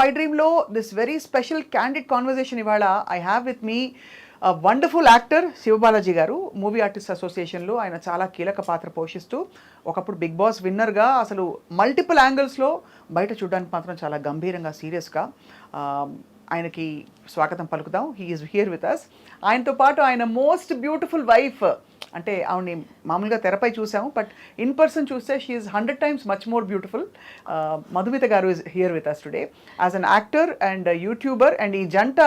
I డ్రీమ్లో this very special candid conversation ఇవాళ I have with me wonderful actor Sivabalaji garu. Movie artist అసోసియేషన్లో ఆయన చాలా కీలక పాత్ర పోషిస్తూ ఒకప్పుడు బిగ్ బాస్ విన్నర్గా అసలు మల్టిపుల్ యాంగిల్స్లో బయట చూడడానికి మాత్రం చాలా గంభీరంగా సీరియస్గా ఆయనకి స్వాగతం పలుకుదాం. He is here with us. ఆయనతో పాటు ఆయన మోస్ట్ బ్యూటిఫుల్ వైఫ్, అంటే ఆవిడని మామూలుగా తెరపై చూసాము, బట్ ఇన్ పర్సన్ చూస్తే she is 100 times much more beautiful. Madhumitha garu is here with us today as an actor and YouTuber. And ఈ జంట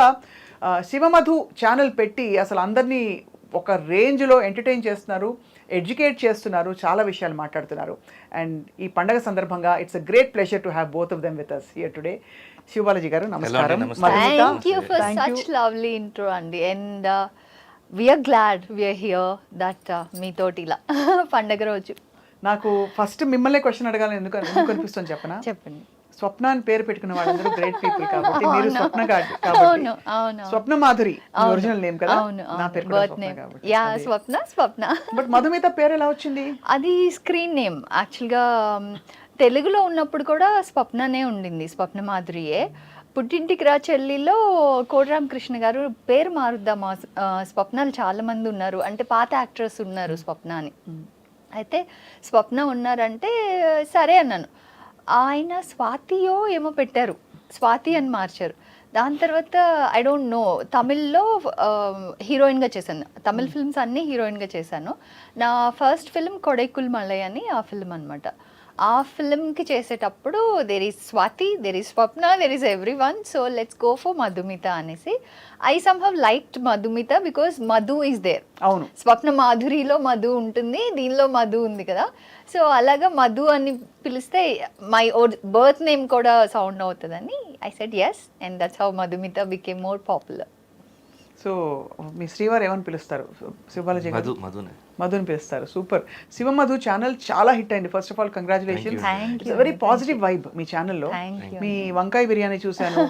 శివమధు ఛానల్ పెట్టి అసలు అందరినీ ఒక రేంజ్లో ఎంటర్టైన్ చేస్తున్నారు, ఎడ్యుకేట్ చేస్తున్నారు, చాలా విషయాలు మాట్లాడుతున్నారు. అండ్ ఈ పండగ సందర్భంగా it's a great pleasure to have both of them with us here today. Sivabalaji గారు నమస్కారం. Thank you for such lovely intro అండి. And we are glad we are here that మీతోటి ఇలా పండగ రోజు. నాకు ఫస్ట్ మిమ్మల్ని క్వశ్చన్ అడగాలని ఎందుకు అనిపిస్తుంది చెప్పనా? చెప్పండి. స్వప్న అని పేరు పెట్టుకున్న వాళ్ళందరూ గ్రేట్ పీపుల్ కాబట్టి మీరు స్వప్న కాబట్టి స్వప్న మాధురి ఒరిజినల్ నేమ్ కదా, నా పేరు కూడా స్వప్న కాబట్టి. Yeah Swapna. బట్ మధుమిత పేరు ఎలా వచ్చింది? అది స్క్రీన్ నేమ్. యాక్చువల్గా తెలుగులో ఉన్నప్పుడు కూడా స్వప్ననే ఉండింది, స్వప్న మాధురియే. పుట్టింటికి రా చెల్లిలో కోటరామకృష్ణ గారు పేరు మారుద్దామా, స్వప్నాలు చాలా మంది ఉన్నారు అంటే పాత యాక్ట్రెస్ ఉన్నారు స్వప్న అని. అయితే స్వప్న ఉన్నారంటే సరే అన్నాను. ఆయన స్వాతియో ఏమో పెట్టారు, స్వాతి అని మార్చారు. దాని తర్వాత ఐ డోంట్ నో, తమిళ్లో హీరోయిన్గా చేశాను, తమిళ్ ఫిల్మ్స్ అన్నీ హీరోయిన్గా చేశాను. నా ఫస్ట్ ఫిల్మ్ కొడైకుల్ మలై అని ఆ ఫిల్మ్ అనమాట. ఆ ఫిల్మ్కి చేసేటప్పుడు there is Swathi, there is Swapna, there is everyone, so let's go for Madhumitha అనేసి. I somehow liked Madhumitha because Madhu is there. అవును, స్వప్న మాధురిలో మధు ఉంటుంది, దీనిలో మధు ఉంది కదా, సో అలాగా మధు అని పిలిస్తే మై బర్త్ నేమ్ కూడా సౌండ్ అవుతుందని I said yes, and that's how Madhumitha became more popular. So మీ శ్రీవారు ఏమని పిలుస్తారు? శివబాలాజీ గారు మధుని పిలుస్తారు. సూపర్. శివమధు ఛానల్ చాలా హిట్ అయింది. First of all congratulations. It's very positive vibe మీ ఛానల్లో. మీ వంకాయ బిర్యానీ చూశాను,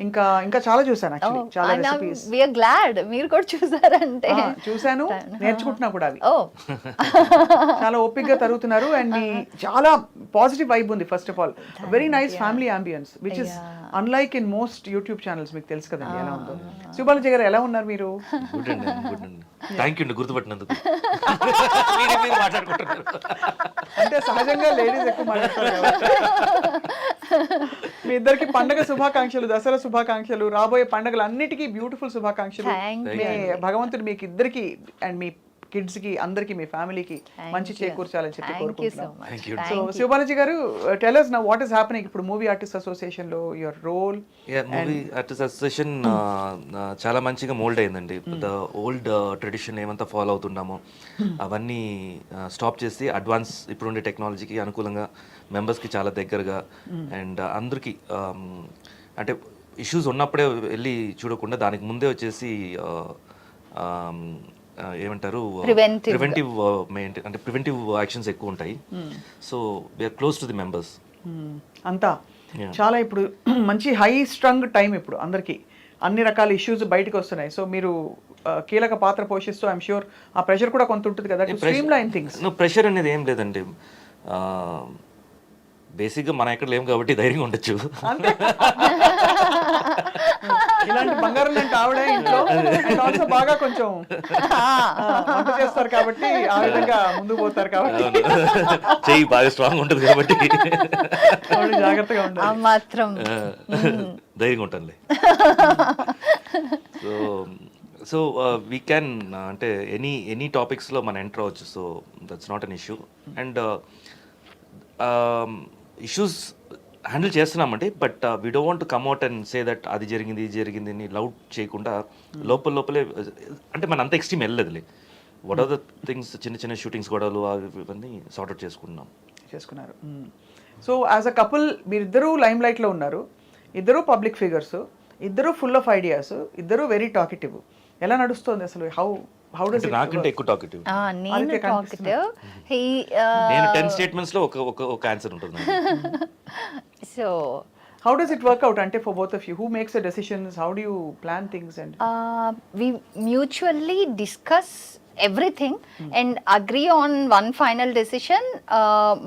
ఇంకా ఇంకా చాలా చూసాను యాక్చువల్లీ, చాలా రెసిపీస్. వి ఆర్ గ్లాడ్ మీరు కూడా చూసారంటే. చూశాను, నేర్చుకుంటున్నా కూడా అవి. చాలా ఓపిక్గా తరుగుతున్నారు అండ్ మీ చాలా పాజిటివ్ వైబ్ ఉంది. First of all very nice family ambience which is unlike in most YouTube channels. మీకు తెలుసు కదండి ఎలా ఉందో. శివబాలాజీ గారు ఎలా ఉన్నారు మీరు? థ్యాంక్ యూ గుర్తుపట్టినందుకు. అంటే సహజంగా లేడీస్ ఎక్కువ మాట్లాడతారు. మీ ఇద్దరికి పండగ శుభాకాంక్షలు, దసరా శుభాకాంక్షలు, రాబోయే పండుగలు అన్నిటికీ బ్యూటిఫుల్ శుభాకాంక్షలు. భగవంతుడు మీకు ఇద్దరికి అండ్ మీ కిడ్స్ కి అందరికి మీ ఫ్యామిలీకి మంచి చేకూర్చాలని చెప్పి కోరుకుంటున్నాను. సో శివబాలాజీ గారు, tell us now what is happening ఇప్పుడు మూవీ ఆర్టిస్ట్ అసోసియేషన్ లో your role. Movie artist association చాలా మంచిగా మోల్డ్ అయిందండి. ద ఓల్డ్ ట్రెడిషన్ ఏమంతా ఫాలో అవుతున్నామో అవన్నీ స్టాప్ చేసి అడ్వాన్స్ ఇప్పుడుండే టెక్నాలజీకి అనుకూలంగా మెంబర్స్కి చాలా దగ్గరగా అండ్ అందరికీ అంటే ఇష్యూస్ ఉన్నప్పుడే వెళ్ళి చూడకుండా దానికి ముందే వచ్చేసి ఏమంటారు ప్రివెంటివ్ అంటే ప్రివెంటివ్ యాక్షన్స్ ఎక్కువ ఉంటాయి. So we're close to the members అంతా. చాలా ఇప్పుడు మంచి హై స్ట్రంగ్ టైం ఇప్పుడు అందరికీ, అన్ని రకాల ఇష్యూస్ బయటకు వస్తున్నాయి. సో మీరు కీలక పాత్ర పోషిస్తూ ఐఎమ్ ష్యూర్ ఆ ప్రెషర్ కూడా కొంత ఉంటుంది కదా, స్ట్రీమ్ లైన్ థింగ్స్. ప్రెషర్ అనేది ఏం లేదండి, బేసిక్గా మనం ఎక్కడ లేము కాబట్టి ధైర్యంగా ఉండొచ్చు. ఇలాంటి బంగారం లాంటి ఆవిడ ఇంట్లో బాగా కొంచెం వంట చేస్తారు కాబట్టి ఆ విధంగా ముందుకు పోతారు కాబట్టి చెయ్యి బాగా స్ట్రాంగ్ ఉంటుంది కాబట్టి జాగ్రత్తగా ఉండాలి, మాత్రం ధైర్యంగా ఉంటానులే. సో వీ క్యాన్ అంటే ఎనీ టాపిక్స్లో మనం ఎంటర్ అవ్వచ్చు. So that's not an issue. And issues handle చేస్తున్నామండి, but we don't want to come out and say that అది జరిగింది ఇది జరిగింది అని లౌడ్ చేయకుండా లోపలే అంటే మన అంత ఎక్స్ట్రీమ్ వెళ్ళలేదులే. వాట్ ఆర్ ద థింగ్స్, చిన్న చిన్న షూటింగ్స్ గొడవలు ఇవన్నీ సార్ట్అవుట్ చేసుకున్నారు. సో యాజ్ అ కపుల్ మీరిద్దరూ లైమ్ లైట్లో ఉన్నారు, ఇద్దరూ పబ్లిక్ ఫిగర్స్, ఇద్దరూ ఫుల్ ఆఫ్ ఐడియాస్, ఇద్దరూ వెరీ టాకిటివ్. ఎలా నడుస్తుంది అసలు? How does it? నాకంటే ఎక్కువ టాకిటివ్. నేను 10 స్టేట్మెంట్స్ లో ఒక ఆన్సర్ ఉంటుంది. So how does it work out ante for both of you? Who makes the decisions? How do you plan things? And we mutually discuss everything and agree on one final decision.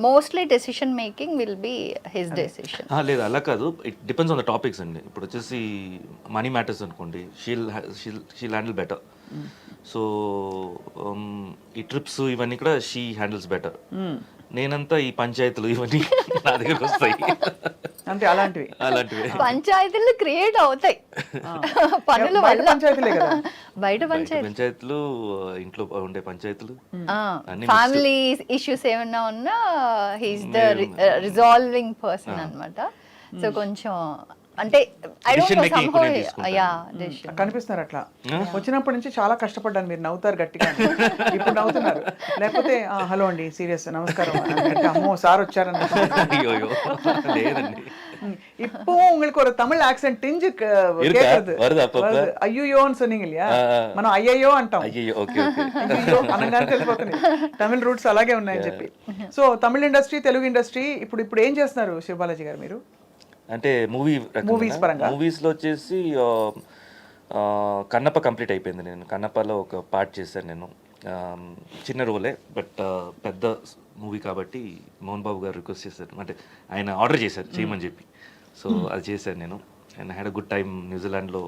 Mostly decision making will be his decision. లేదు అలా కాదు, it depends on the topics అండి. ఇప్పుడు వచ్చేసి money matters అనుకోండి, she'll handle better. So ఈ trips ఇవన్నీ కూడా షీ హ్యాండిల్స్ బెటర్. నేనంతా ఈ పంచాయతీలు ఇవన్నీ నా దగ్గరకు వస్తాయి. అంటే అలాంటివి పంచాయతీలు క్రియేట్ అవుతాయి పనుల వల్ల. పంచాయతీలే కదా, బయట పంచాయతీ పంచాయతీలు, ఇంట్లో ఉండే పంచాయతీలు, ఫ్యామిలీ ఇష్యూస్ ఏమన్నా ఉన్నా హీస్ ద రిజాల్వింగ్ పర్సన్ అన్నమాట. సో కొంచెం అంటే I don't know somehow yeah decision కనిపిస్తున్నారు అట్లా. వచ్చినప్పటి నుంచి చాలా కష్టపడ్డాను. మీరు నవ్వుతారు గట్టిగా, ఇప్పుడు నవ్వుతున్నారు. లేకపోతే హలో అండి, సీరియస్ నమస్కారం అంటే అమ్మో సార్ వచ్చారని. అయ్యో లేదండి. இப்போ உங்களுக்கு ஒரு தமிழ் ஆக்சென்ட் டிஞ்சு கேக்குது. అయ్యో சொன்னீங்க இல்லையா, మనం అయ్యయ్యో అంటాం. అయ్యో ఓకే ఓకే, అయ్యో అనగానే తెలిసిపోతుంది తమిళ రూట్స్ అలాగే ఉన్నాయని చెప్పి. సో తమిళ ఇండస్ట్రీ, తెలుగు ఇండస్ట్రీ ఇప్పుడు ఏం చేస్తున్నారు శివబాలాజీ గారు మీరు? అంటే మూవీస్ పరంగా మూవీస్లో వచ్చేసి కన్నప్ప కంప్లీట్ అయిపోయింది. నేను కన్నప్పలో ఒక పార్ట్ చేశాను. నేను చిన్న రోలే, బట్ పెద్ద మూవీ కాబట్టి మోహన్ బాబు గారు రిక్వెస్ట్ చేశారు, అంటే ఆయన ఆర్డర్ చేశారు చేయమని చెప్పి. సో అది చేశాను నేను. And had a good time. న్యూజిలాండ్లో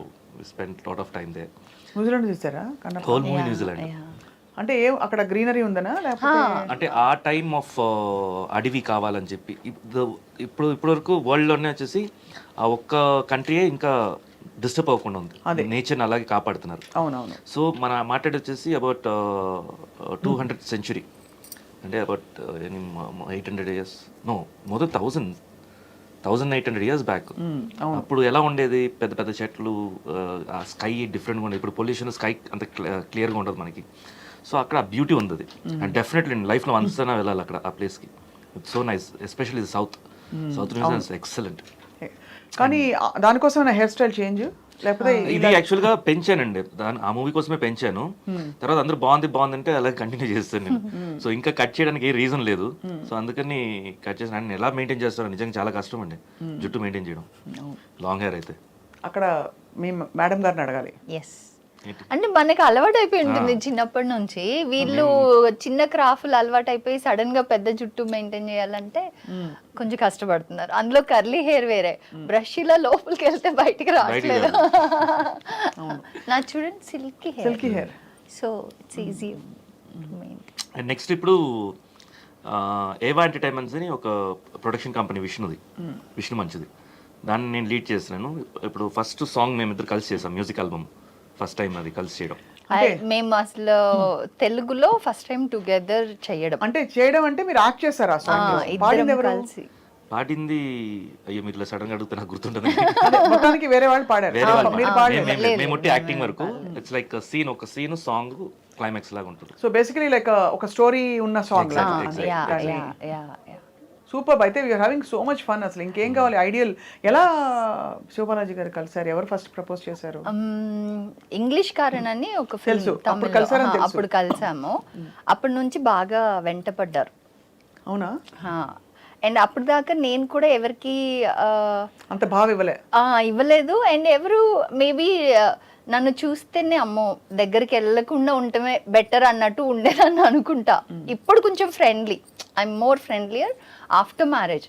spend lot of time there. New Zealand చూసారా కన్నప్ప? Whole movie New Zealand. అంటే ఏం అక్కడ గ్రీనరీ ఉందనా, లేకపోతే అంటే ఆ టైమ్ ఆఫ్ అడవి కావాలని చెప్పి ఇప్పుడు వరకు వరల్డ్లోనే వచ్చేసి ఆ ఒక్క కంట్రీయే ఇంకా డిస్టర్బ్ అవ్వకుండా ఉంది, నేచర్ని అలాగే కాపాడుతున్నారు. అవునవును. సో మన మాట్లాడి వచ్చేసి అబౌట్ 200th century, అంటే about 800 years, no more than 1800 years back. అప్పుడు ఎలా ఉండేది, పెద్ద పెద్ద చెట్లు, ఆ స్కై డిఫరెంట్గా ఉండేది. ఇప్పుడు పొల్యూషన్, స్కై అంత క్లియర్గా ఉండదు మనకి. సో అక్కడ బ్యూటీ ఉంది. అండ్ డెఫినెట్లీ లైఫ్లో వన్స్ అయినా వెళ్ళాలి అక్కడ, ఆ ప్లేస్కి. It's so nice, especially south New Zealand excellent. కానీ దానికోసం హెయిర్ స్టైల్ చేంజ్, లేకపోతే ఇది యాక్చువల్గా పెంచానండి, ఆ మూవీ కోసమే పెంచాను. తర్వాత అందరూ బాగుంది అంటే అలాగే కంటిన్యూ చేస్తాను నేను. సో ఇంకా కట్ చేయడానికి ఏ రీజన్ లేదు. సో అందుకని కట్ చేసిన. నేను ఎలా మెయింటైన్ చేస్తాను, నిజంగా చాలా కష్టం అండి జుట్టు మెయింటైన్ చేయడం, లాంగ్ హెయిర్ అయితే. అక్కడ మీ మేడం గారిని అడగాలి. ఎస్, అంటే మనకి అలవాటు అయిపోయి ఉంటుంది చిన్నప్పటి నుంచి. వీళ్ళు చిన్న క్రాఫ్ట్లు అలవాటు అయిపోయి సడన్ గా పెద్ద జుట్టు మెయింటైన్ చేయాలంటే కొంచెం కష్టపడుతున్నారు. అందులో కర్లీ హెయిర్ వేరే, బ్రష్ ఇలా లోపలికి వెళ్తే బయటికి రావట్లేదు. నా చూడండి silky hair, so it's easy. And next ఇప్పుడు ఏవా ఎంటర్టైన్మెంట్స్ అని ఒక ప్రొడక్షన్ కంపెనీ విష్ణు మంచిది, దాన్ని నేను లీడ్ చేస్తున్నాను. ఇప్పుడు ఫస్ట్ సాంగ్ మేమిద్దరు కలిసి చేసాం, మ్యూజిక్ ఆల్బమ్ ఫస్ట్ టైం అది కలిసి చేయడం. మేము అసలు తెలుగులో ఫస్ట్ టైం టుగెదర్ చేయడం. అంటే చేయడం అంటే మీరు యాక్ట్ చేస్తారా? కలిసి పాడింది, అయ్యో మీరు ఇలా సడన్ గా అడిగితే నాకు గుర్తుంటుంది. మొత్తానికి వేరే వాళ్ళు పాడారు, మేము యాక్టింగ్ వరకు. ఇట్స్ లైక్ ఒక సీన్ సాంగ్ క్లైమాక్స్ లాగా ఉంటుంది. సో బేసికలీ లైక్ ఒక స్టోరీ ఉన్న సాంగ్. సూపర్. అయితే we're having so much fun. అసలు ఇంకేం కావాలి? ఐడియల్. ఎలా శివబాలాజీ గారు కలిసారు? ఎవరు ఫస్ట్ ప్రపోజ్ చేశారు? ఇంగ్లీష్ కారన్ అని ఒక తెలుసు, అప్పుడు కలిసాము. అప్పటి నుంచి బాగా వెంటపడ్డారు. అవునా? అండ్ అప్పుడు దాకా నేను కూడా ఎవరికి అంత బాగా ఇవ్వలేదు. అండ్ ఎవరు మేబీ నన్ను చూస్తేనే అమ్మో దగ్గరికి వెళ్ళకుండా ఉండటమే బెటర్ అన్నట్టు ఉండేదని అనుకుంటా. ఇప్పుడు కొంచెం friendly, I'm more ఫ్రెండ్లియర్ after marriage.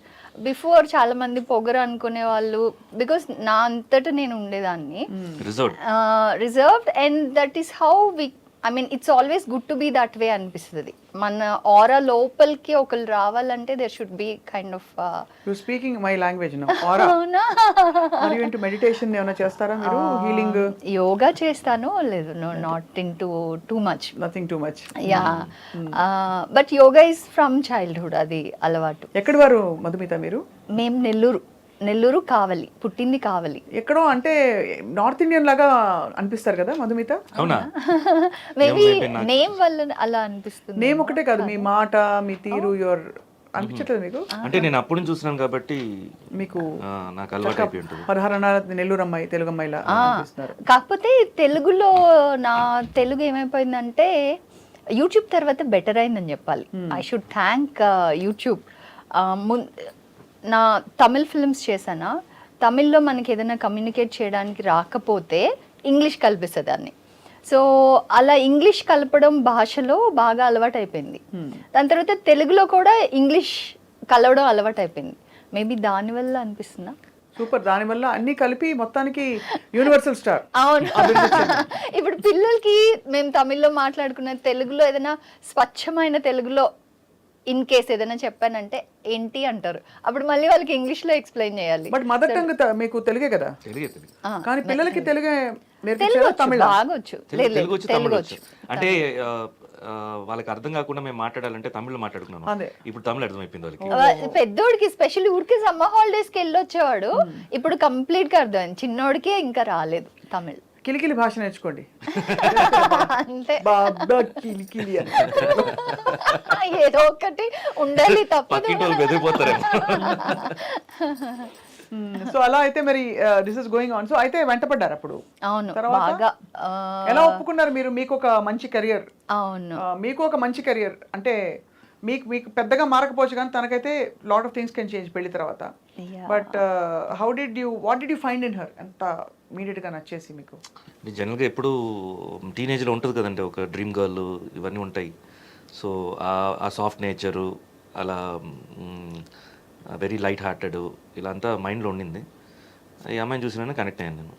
Before చాలా మంది పొగరు అనుకునే వాళ్ళు, బికాస్ నా అంతటా నేను ఉండేదాన్ని reserved. And that is how we, I mean it's always good to be that way అనిపిస్తుంది. మన ఆరా లోపలికి ఒకరు రావాలంటే there should be kind of speaking my language now. Aura are you into meditation ఏమైనా చేస్తారా మీరు? హీలింగ్ యోగా చేస్తాను. లేదు, no not into too much, nothing too much. Yeah, but yoga is from childhood, అది అలవాటు. ఎక్కడి వారు మధుమిత మీరు? మేము నెల్లూరు కావలి, పుట్టింది కావలి. ఎక్కడో అంటే నార్త్ ఇండియన్ లాగా అనిపిస్తారు కదా మధుమిత. అవునా? మేబీ నేమ్ వల్ల అలా అనిపిస్తుంది. నేమ్ ఒకటే కాదు, మీ మాట, మీ తీరు, యువర్ అనిపించట్లేదు మీకు? అంటే నేను అప్పుడు చూస్తున్నాను కాబట్టి మీకు నాకు అలవాటు అయిపోయి ఉంటుంది. పదహారణ నెల్లూరు అమ్మాయి, తెలుగు అమ్మాయిలా అనిపిస్తున్నారు. కాకపోతే తెలుగులో నా తెలుగు ఏమైపోయిందంటే యూట్యూబ్ తర్వాత బెటర్ అయిందని చెప్పాలి. I should thank YouTube. నా తమిళ్ ఫిల్మ్స్ చేశానా, తమిళ్లో మనకి ఏదైనా కమ్యూనికేట్ చేయడానికి రాకపోతే ఇంగ్లీష్ కల్పిస్తుంది దాన్ని. సో అలా ఇంగ్లీష్ కలపడం భాషలో బాగా అలవాటు అయిపోయింది. దాని తర్వాత తెలుగులో కూడా ఇంగ్లీష్ కలవడం అలవాటు అయిపోయింది. మేబీ దానివల్ల అనిపిస్తుందా? సూపర్, దానివల్ల అన్ని కలిపి మొత్తానికి యూనివర్సల్ స్టార్. అవును. ఇప్పుడు పిల్లలకి మేము తమిళ్లో మాట్లాడుకున్న తెలుగులో ఏదైనా స్వచ్ఛమైన తెలుగులో ఇన్ కేస్ ఏదైనా చెప్పానంటే ఏంటి అంటారు. అప్పుడు మళ్ళీ వాళ్ళకి ఇంగ్లీష్ లో ఎక్స్ప్లెయిన్ చేయాలి. బట్ మదర్ టంగ్ మీకు తెలుగే కదా, తెలుగే కానీ పిల్లలకి తెలుగే తెలుగు నేర్పించారా? వచ్చు, తమిళ బాగా వచ్చు. లేదు, తెలుగు వచ్చి తెలుగు తమిళ వచ్చు. వచ్చు. అంటే వాళ్ళకి అర్థం కాకుండా మేము మాట్లాడాలంటే తమిళ్లో మాట్లాడుకున్నాను. అదే. ఇప్పుడు తమిళ అర్థమైపోయింది వాళ్ళకి. పెద్దోడికి స్పెషల్ ఊరికి సమ్మర్ హాలిడేస్ కి వెళ్ళొచ్చేవాడు. ఇప్పుడు కంప్లీట్ గా అర్థమైంది. చిన్నోడికి ఇంకా రాలేదు తమిళ్. కిలికిలి భాష నేర్చుకోండి. అంతే, బాబా కిలికిలి అని. ఏదో ఒకటి ఉండాలి, తప్పదు. పక్కింటి వాళ్ళు బెదిరిపోతారేమో. సో అలా అయితే మరి this is going on. So అయితే వెంటపడ్డారు అప్పుడు. అవును, తర్వాత బాగా. ఎలా ఒప్పుకున్నారు మీరు? మీకు ఒక మంచి కెరియర్, అవును, మీకు ఒక మంచి కెరియర్ అంటే మీకు మీకు పెద్దగా మారకపోవచ్చు, కానీ తనకైతే lot of things can change పెళ్లి తర్వాత. But what did you find in her? ఎంత ఇమీడియట్ గా నచ్చేసి మీకు? జనరల్గా ఎప్పుడు టీనేజ్లో ఉంటుంది కదండి, ఒక డ్రీమ్ గర్ల్ ఇవన్నీ ఉంటాయి. సో ఆ సాఫ్ట్ నేచరు, అలా వెరీ లైట్ హార్టెడ్, ఇలా అంతా మైండ్లో ఉండింది. ఈ అమ్మాయిని చూసినా కనెక్ట్ అయ్యాను నేను.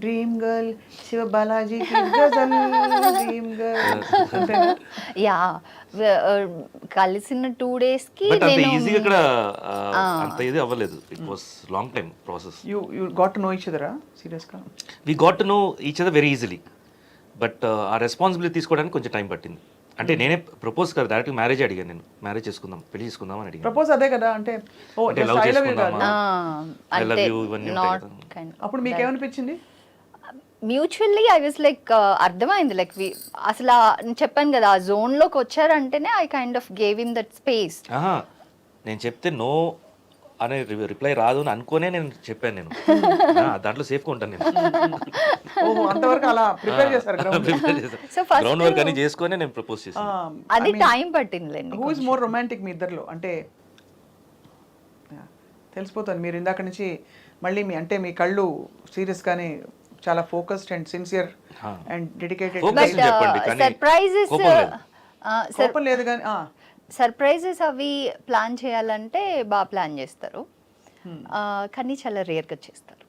Dream girl Shiva Balaji dream girl. Yeah, కలిసిన 2 days కి బట్ అంత నేను ఈజీగా ఇక్కడ అంత ఇది అవ్వలేదు. It was long time process. You got to know each అదరా సీరియస్గా? We got to know each other very easily. But ఆ రెస్పాన్సిబిలిటీ తీసుకోవడానికి కొంచెం టైం పట్టింది. అంటే నేనే ప్రపోజ్ కదా, డైరెక్ట్ మ్యారేజ్ అడిగాను. నేను మ్యారేజ్ చేసుకుందాం, పెళ్లి చేసుకుందాం అని అడిగాను. ప్రపోజ్ అదే కదా, అంటే ఓ అంటే లవ్ చేసుకుందామా, ఐ లవ్ అంటే యూ ఇవన్నీ ఉంటాయి నాట్ కదా. కైండ్. అప్పుడు మీకు ఏమనిపించింది? మ్యూచువల్లీ ఐ వాజ్ లైక్ అర్థమైంది. లైక్ అసలు చెప్పాను కదా, ఆ జోన్ లోకి వచ్చారంటేనే I kind of gave him that space. నేను చెప్తే నో అనే రిప్లై రాదు అని అనుకోనే నేను చెప్పాను. నేను దాంట్లో సేఫ్గా ఉంటాను నేను. ఓహో, అంతవరకు అలా ప్రిపేర్ చేశారు. So first గ్రౌండ్ వర్క్ అని చేసుకొని నేను ప్రపోజ్ చేశాను. అది టైం పట్టిందిలేండి. హూ ఇస్ మోర్ రొమాంటిక్ మీ ఇద్దరిలో? అంటే తెలిసిపోతుంది. మీరు ఇందాక నుంచి మళ్ళీ మీ అంటే మీ కళ్ళు సీరియస్ గానే చాలా focused and sincere and dedicated. Focus అని చెప్పండి, కానీ సర్ప్రైజెస్ కోపం లేదు. కోపం లేదు కానీ సర్ప్రైజెస్ అవి ప్లాన్ చేయాలంటే బాగా ప్లాన్ చేస్తారు, కానీ చాలా రేర్గా చేస్తారు.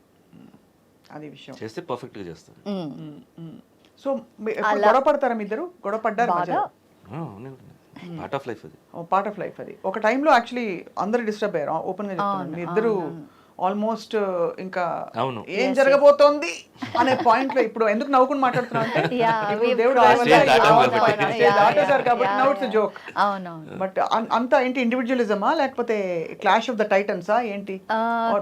అది విషయం. చేస్తే పర్ఫెక్ట్గా చేస్తాను. సో గొడవ పడతారా మీ ఇద్దరు? గొడవ పడ్డారు బాగా. పార్ట్ ఆఫ్ లైఫ్ అది. పార్ట్ ఆఫ్ లైఫ్ అది. ఒక టైంలో యాక్చువల్లీ అందరు డిస్టర్బ్ అయ్యారు. ఓపెన్ గా చెప్తున్నాను, మీ ఇద్దరు ఆల్మోస్ట్ ఇంకా అవును. ఏం జరగబోతోంది అనే పాయింట్ లో ఇప్పుడు ఎందుకు నవ్వుకుని మాట్లాడుతున్నా అంటే ఇప్పుడు దేవుడు దయ వల్ల దాటేశారు కాబట్టి నౌ ఇట్స్ జోక్. అవునవును. బట్ అంత ఏంటి ఇండివిజువలిజమా లేకపోతే క్లాష్ ఆఫ్ ద టైటన్సా ఏంటి?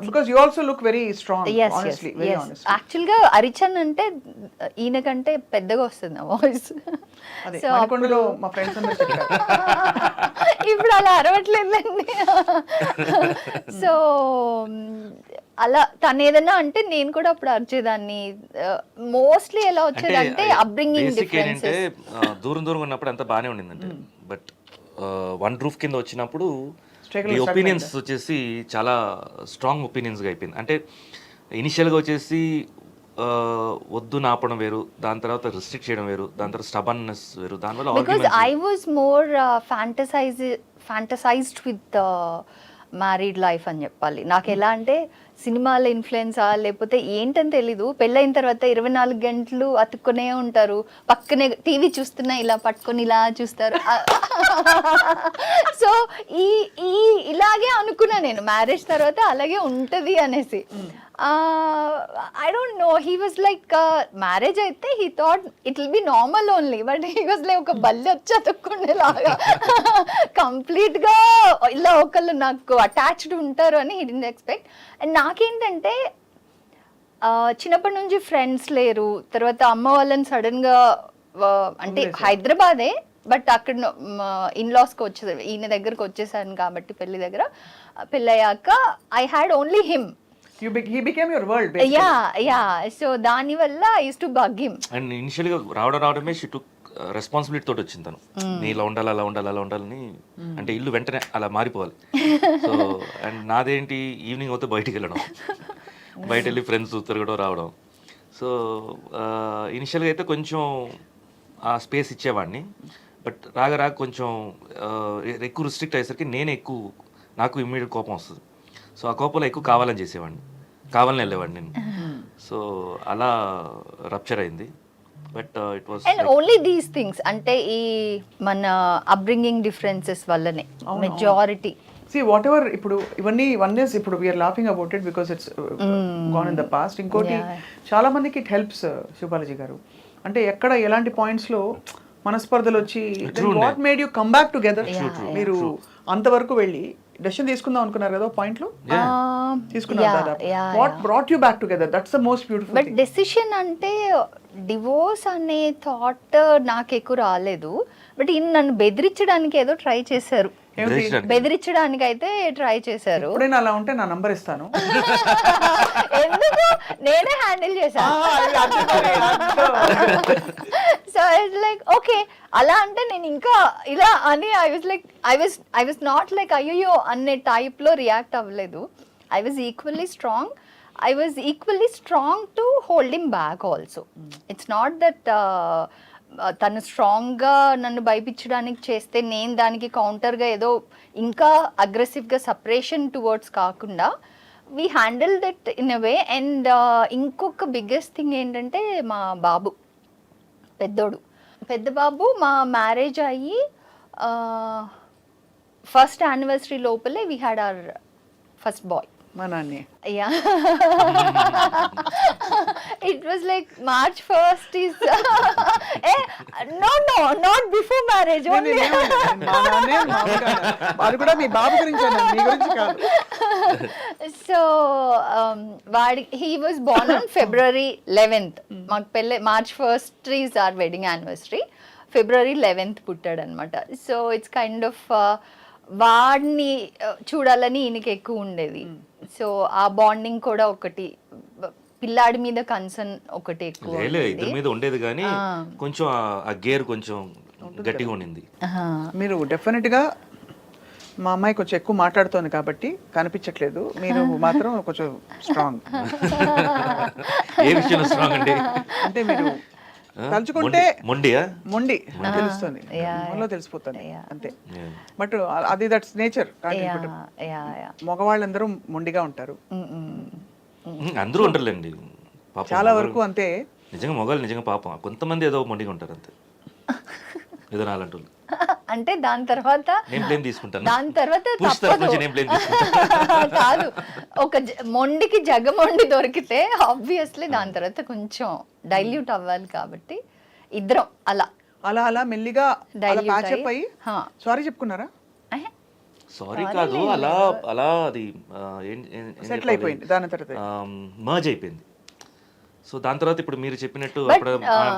Because you also look very strong, honestly, very honest. Actual గా అరిచన్ అంటే ఈయన కంటే పెద్దగా వస్తుంది ఆ వాయిస్. అదే మణికొండలో మా ఫ్రెండ్స్ అందరూ చెప్పారు. ఇప్పుడు అలా అరవట్లేదండి. సో అలా తను ఏదన్నా అంటే నేను కూడా అప్పుడు అరిచేదాన్ని. మోస్ట్లీ ఎలా వచ్చేదంటే అప్బ్రింగింగ్ ఏంటంటే డిఫరెన్సెస్. దూరం దూరం ఉన్నప్పుడు అంతా బాగానే ఉండిందండి. బట్ వన్ రూఫ్ కింద వచ్చినప్పుడు Struggle ఈ ఒపీనియన్స్ వచ్చేసి చాలా స్ట్రాంగ్ ఒపీనియన్స్గా అయిపోయింది. అంటే ఇనిషియల్గా వచ్చేసి వద్దు నాపడం వేరు, దాని తర్వాత రిస్ట్రిక్ట్ చేయడం వేరు, దాని తర్వాత స్టబన్నెస్ వేరు, దానివల్ల because I was more fantasized with married life అని చెప్పాలి. నాకు ఎలా అంటే సినిమాల ఇన్ఫ్లుయెన్సా లేకపోతే ఏంటని తెలీదు, పెళ్ళైన తర్వాత 24 గంటలు అతుక్కునే ఉంటారు, పక్కనే టీవీ చూస్తున్నా ఇలా పట్టుకొని ఇలా చూస్తారు. సో ఇలాగే అనుకున్నా నేను, మ్యారేజ్ తర్వాత అలాగే ఉంటది అనేసి. I don't know, he was like marriage అయితే he thought it will be normal only, but he was like ఒక బల్లి వచ్చి అతుక్కునేలాగా కంప్లీట్ గా ఇలా ఒకళ్ళు నాకు అటాచ్డ్ ఉంటారు అని he didn't expect. అండ్ నాకేంటంటే చిన్నప్పటి నుంచి ఫ్రెండ్స్ లేరు, తర్వాత అమ్మ వాళ్ళని సడన్ గా అంటే హైదరాబాదే బట్ అక్కడ ఇన్లాస్కి వచ్చేది, ఈయన దగ్గరకు వచ్చేసాను కాబట్టి పెళ్లి దగ్గర. పెళ్ళయ్యాక I had only him. He became your world basically. Yeah. So దాని వల్ల I used to bug him. And ఇనిషియల్గా రావడమే షీ టుక్ రెస్పాన్సిబిలిటీ తోటి వచ్చింది తను. నీ ఇలా ఉండాలి, అలా ఉండాలి, అలా ఉండాలని. అంటే ఇల్లు వెంటనే అలా మారిపోవాలి. సో అండ్ నాదేంటి ఈవినింగ్ అవుతే బయటికి వెళ్ళడం, బయట వెళ్ళి ఫ్రెండ్స్ తిరగడం రావడం. సో ఇనిషియల్గా అయితే కొంచెం ఆ స్పేస్ ఇచ్చేవాడిని, బట్ రాగా కొంచెం ఎక్కువ రిస్ట్రిక్ట్ అయ్యేసరికి నాకు ఇమ్మీడియట్ కోపం వస్తుంది. సో ఆ కోపంలో ఎక్కువ కావాలని చేసేవాడిని, కావాలని వెళ్ళేవాడిని నేను. సో అలా రప్చర్ అయింది. But it was and only these things, అంటే ఈ మన అప్బ్రింగింగ్ డిఫరెన్సెస్ వల్లనే మెజారిటీ. See, whatever ఇప్పుడు ఇవన్నీ వన్నెస్ ఇప్పుడు we're laughing about it because it's gone in the past. ఇంకోటి చాలా మందికి ఇట్ హెల్ప్స్ శివబాలాజీ గారు, అంటే ఎక్కడ ఎలాంటి పాయింట్స్ లో మనస్పర్ధలు వచ్చి what made you come back together. మీరు అంతవరకు వెళ్ళి డెసిషన్ తీసుకుందాం అనుకున్నారు కదా పాయింట్ లో, తీసుకున్నారు దాదాపు. What brought you back together, that's the most beautiful. But decision అంటే డివోర్స్ అనే థాట్ నాకు ఎక్కువ రాలేదు. బట్ ఈయన నన్ను బెదిరించడానికి ఏదో ట్రై చేశారు, బెదిరించడానికి అయితే ట్రై చేశారు. ఎప్పుడైనా అలా ఉంటే నా నంబర్ ఇస్తాను. ఎందుకు, నేనే హ్యాండిల్ చేశాను. సో ఇట్స్ లైక్ ఓకే, అలా అంటే నేను ఇంకా ఇలా అని ఐ వాజ్ నాట్ లైక్ అయ్యో అనే టైప్ లో రియాక్ట్ అవ్వలేదు. I was equally strong to hold him back also. It's not that తను స్ట్రాంగ్గా నన్ను భయపించడానికి చేస్తే నేను దానికి కౌంటర్గా ఏదో ఇంకా అగ్రెసివ్గా సపరేషన్ టువర్డ్స్ కాకుండా we handle that in a way. And ఇంకొక బిగ్గెస్ట్ థింగ్ ఏంటంటే మా బాబు పెద్ద బాబు మా మ్యారేజ్ అయ్యి ఫస్ట్ యానివర్సరీ లోపలే we had our first boy. మా నాన్నే. Yeah. It was like March 1st is no, not before marriage only. మా నాన్నే వాళ్ళు కూడా మీ బాబు గురించి అన్నారు, మీ గురించి కాదు. So he was born on February 11th. మాకు పెళ్ళి March 1st is our wedding anniversary. February 11th పుట్టాడు అనమాట. సో ఇట్స్ కైండ్ ఆఫ్ వాడిని చూడాలని ఈయనకి ఎక్కువ ఉండేది. సో ఆ బాండింగ్ కూడా ఒకటి, పిల్లాడి మీద కన్సర్న్ ఒకటి ఎక్కువ ఇద్దరి మీద ఉండేది, కానీ కొంచెం ఆ గేర్ కొంచెం గట్టిగా ఉండింది. మీరు డెఫినెట్ గా మా అమ్మాయి కొంచెం ఎక్కువ మాట్లాడుతోంది కాబట్టి కనిపించట్లేదు, మీరు మాత్రం కొంచెం స్ట్రాంగ్. ఏ విషయంలో స్ట్రాంగ్ అండి? అంటే మీరు తలుచుకుంటే మొండి తెలుస్తుంది, మనలో తెలిసిపోతుంది అంతే. బట్ అది దట్స్ నేచర్. మగవాళ్ళందరూ మొండిగా ఉంటారు, అందరూ ఉంటారులేండి, చాలా వరకు అంతే. నిజంగా మగవాళ్ళు నిజంగా పాపం కొంతమంది ఏదో మొండిగా ఉంటారు అంతే, ఏదో నాలంటూ. అంటే దాని తర్వాత దాని తర్వాత కాదు, ఒక మొండికి జగమొండి దొరికితే ఆబ్వియస్లీ దాని తర్వాత కొంచెం డైల్యూట్ అవ్వాలి. కాబట్టి ఇద్దరం అలా అలా అలా మెల్లిగా ప్యాచప్ అయ్యి సారీ చెప్పుకున్నారా? సారీ కాదు, అలా అలా అది సెటిల్ అయిపోయింది, దాని తర్వాత మర్జ్ అయిపోయింది. సో దాని తర్వాత ఇప్పుడు మీరు చెప్పినట్టు అప్పుడు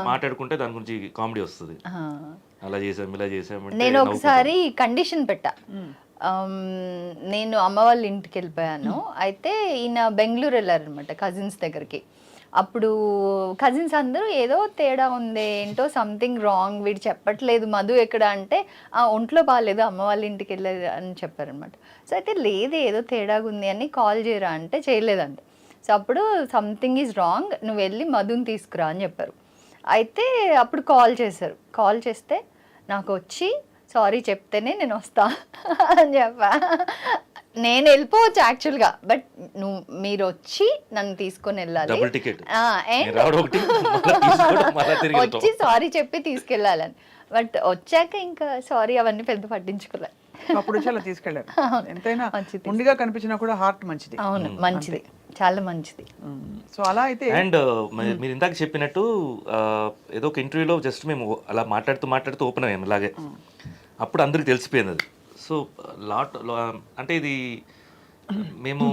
మాట్లాడుకుంటే దాని గురించి కామెడీ వస్తుంది, అలా చేసాం ఇలా చేసాం. నేను ఒకసారి కండిషన్ పెట్టా, నేను అమ్మ వాళ్ళ ఇంటికి వెళ్ళిపోయాను. అయితే ఈయన బెంగళూరు వెళ్ళారనమాట కజిన్స్ దగ్గరికి. అప్పుడు కజిన్స్ అందరూ ఏదో తేడా ఉంది, ఏంటో సంథింగ్ రాంగ్, వీడు చెప్పట్లేదు మధు ఎక్కడ అంటే ఒంట్లో బాగాలేదు అమ్మ వాళ్ళ ఇంటికి వెళ్ళేది అని చెప్పారనమాట. సో అయితే లేదు ఏదో తేడాగా ఉంది అని కాల్ చేయరా అంటే చేయలేదంట. సో అప్పుడు సంథింగ్ ఈజ్ రాంగ్, నువ్వు వెళ్ళి మధుని తీసుకురా అని చెప్పారు. అయితే అప్పుడు కాల్ చేశారు. కాల్ చేస్తే నాకు వచ్చి సారీ చెప్తేనే నేను వస్తా అని చెప్పా. నేను వెళ్ళిపోవచ్చు యాక్చువల్గా, బట్ మీరు వచ్చి నన్ను తీసుకొని వెళ్ళాలి, వచ్చి సారీ చెప్పి తీసుకెళ్ళాలని. బట్ వచ్చాక ఇంకా సారీ అవన్నీ పెద్ద పట్టించుకోలే. అప్పుడు చాలా తీసుకెళ్ళారు. ఎంతైనా ముందుగా కనిపించినా కూడా హార్ట్ మంచిది. అవును, మంచిది, చాలా మంచిది. సో అలా అయితే అండ్ మీరు ఇందాక చెప్పినట్టు ఏదో ఒక ఇంటర్వ్యూలో జస్ట్ మేము అలా మాట్లాడుతూ ఓపెన్ అయ్యాము ఇలాగే, అప్పుడు అందరికి తెలిసిపోయింది అది. సో అంటే ఇది మేము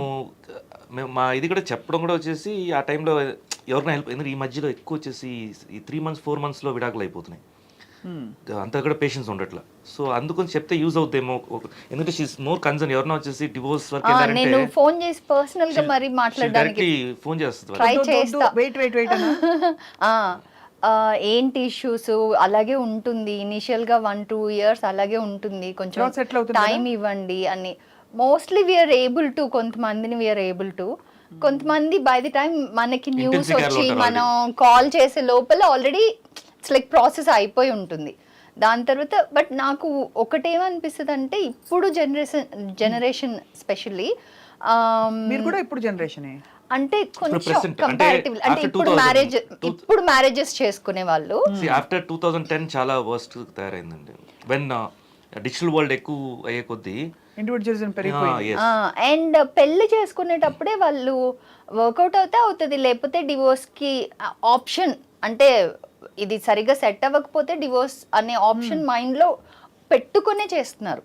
మా ఇది కూడా చెప్పడం కూడా వచ్చేసి ఆ టైంలో ఎవరికైనా హెల్ప్, ఎందుకంటే ఈ మధ్యలో ఎక్కువ వచ్చేసి ఈ 3 months 4 monthsలో విడాకులు అయిపోతున్నాయి, అంతా కూడా పేషెన్స్ ఉండట్లా. సో అందుకని చెప్తే యూజ్ అవుతాయేమో, ఎందుకంటే షీస్ మోర్ కన్సర్న్. ఎవరైనా వచ్చేసి డివోర్స్ వరకు నేను ఫోన్ చేసి పర్సనల్ గా మరి మాట్లాడడానికి ఫోన్ చేస్తుంది, ట్రై చేస్తా. వెయిట్ ఏంటి ఇష్యూస్ అలాగే ఉంటుంది, ఇనిషియల్ గా 1-2 years అలాగే ఉంటుంది, కొంచెం టైం ఇవ్వండి అని. మోస్ట్లీ వీఆర్ ఏబుల్ టు, కొంతమందిని వీఆర్ ఏబుల్ టు, కొంతమంది బై ది టైం మనకి న్యూస్ Intensive care లో వచ్చి ఉంటారు మనం కాల్ చేసే లోపల ఆల్రెడీ ఇట్స్ లైక్ ప్రాసెస్ అయిపోయి ఉంటుంది. దాని తర్వాత బట్ నాకు ఒకటేమనిపిస్తుంది అంటే ఇప్పుడు జనరేషన్ స్పెషల్లీ మీరు కూడా ఇప్పుడు జనరేషన్ అంటే కొంచెం present, కంపారిటివ్ అంటే after ఇప్పుడు 2000, ఇప్పుడు మ్యారేజెస్ చేసుకునే వాళ్ళు ఆఫ్టర్ 2010 చాలా వర్స్ట్ తయారైందండి. వెన్ డిజిటల్ వరల్డ్ ఎక్కువ అయ్యే కొద్దీ ఇండివిజువలిజం పెరిగిపోయింది. అండ్ పెళ్లి చేసుకునేటప్పుడే వాళ్ళు వర్కౌట్ అవుతే అవుతుంది, లేకపోతే డివోర్స్కి ఆప్షన్ అంటే ఇది సరిగ్గా సెట్ అవ్వకపోతే డివోర్స్ అనే ఆప్షన్ మైండ్లో పెట్టుకునే చేసుకుంటున్నారు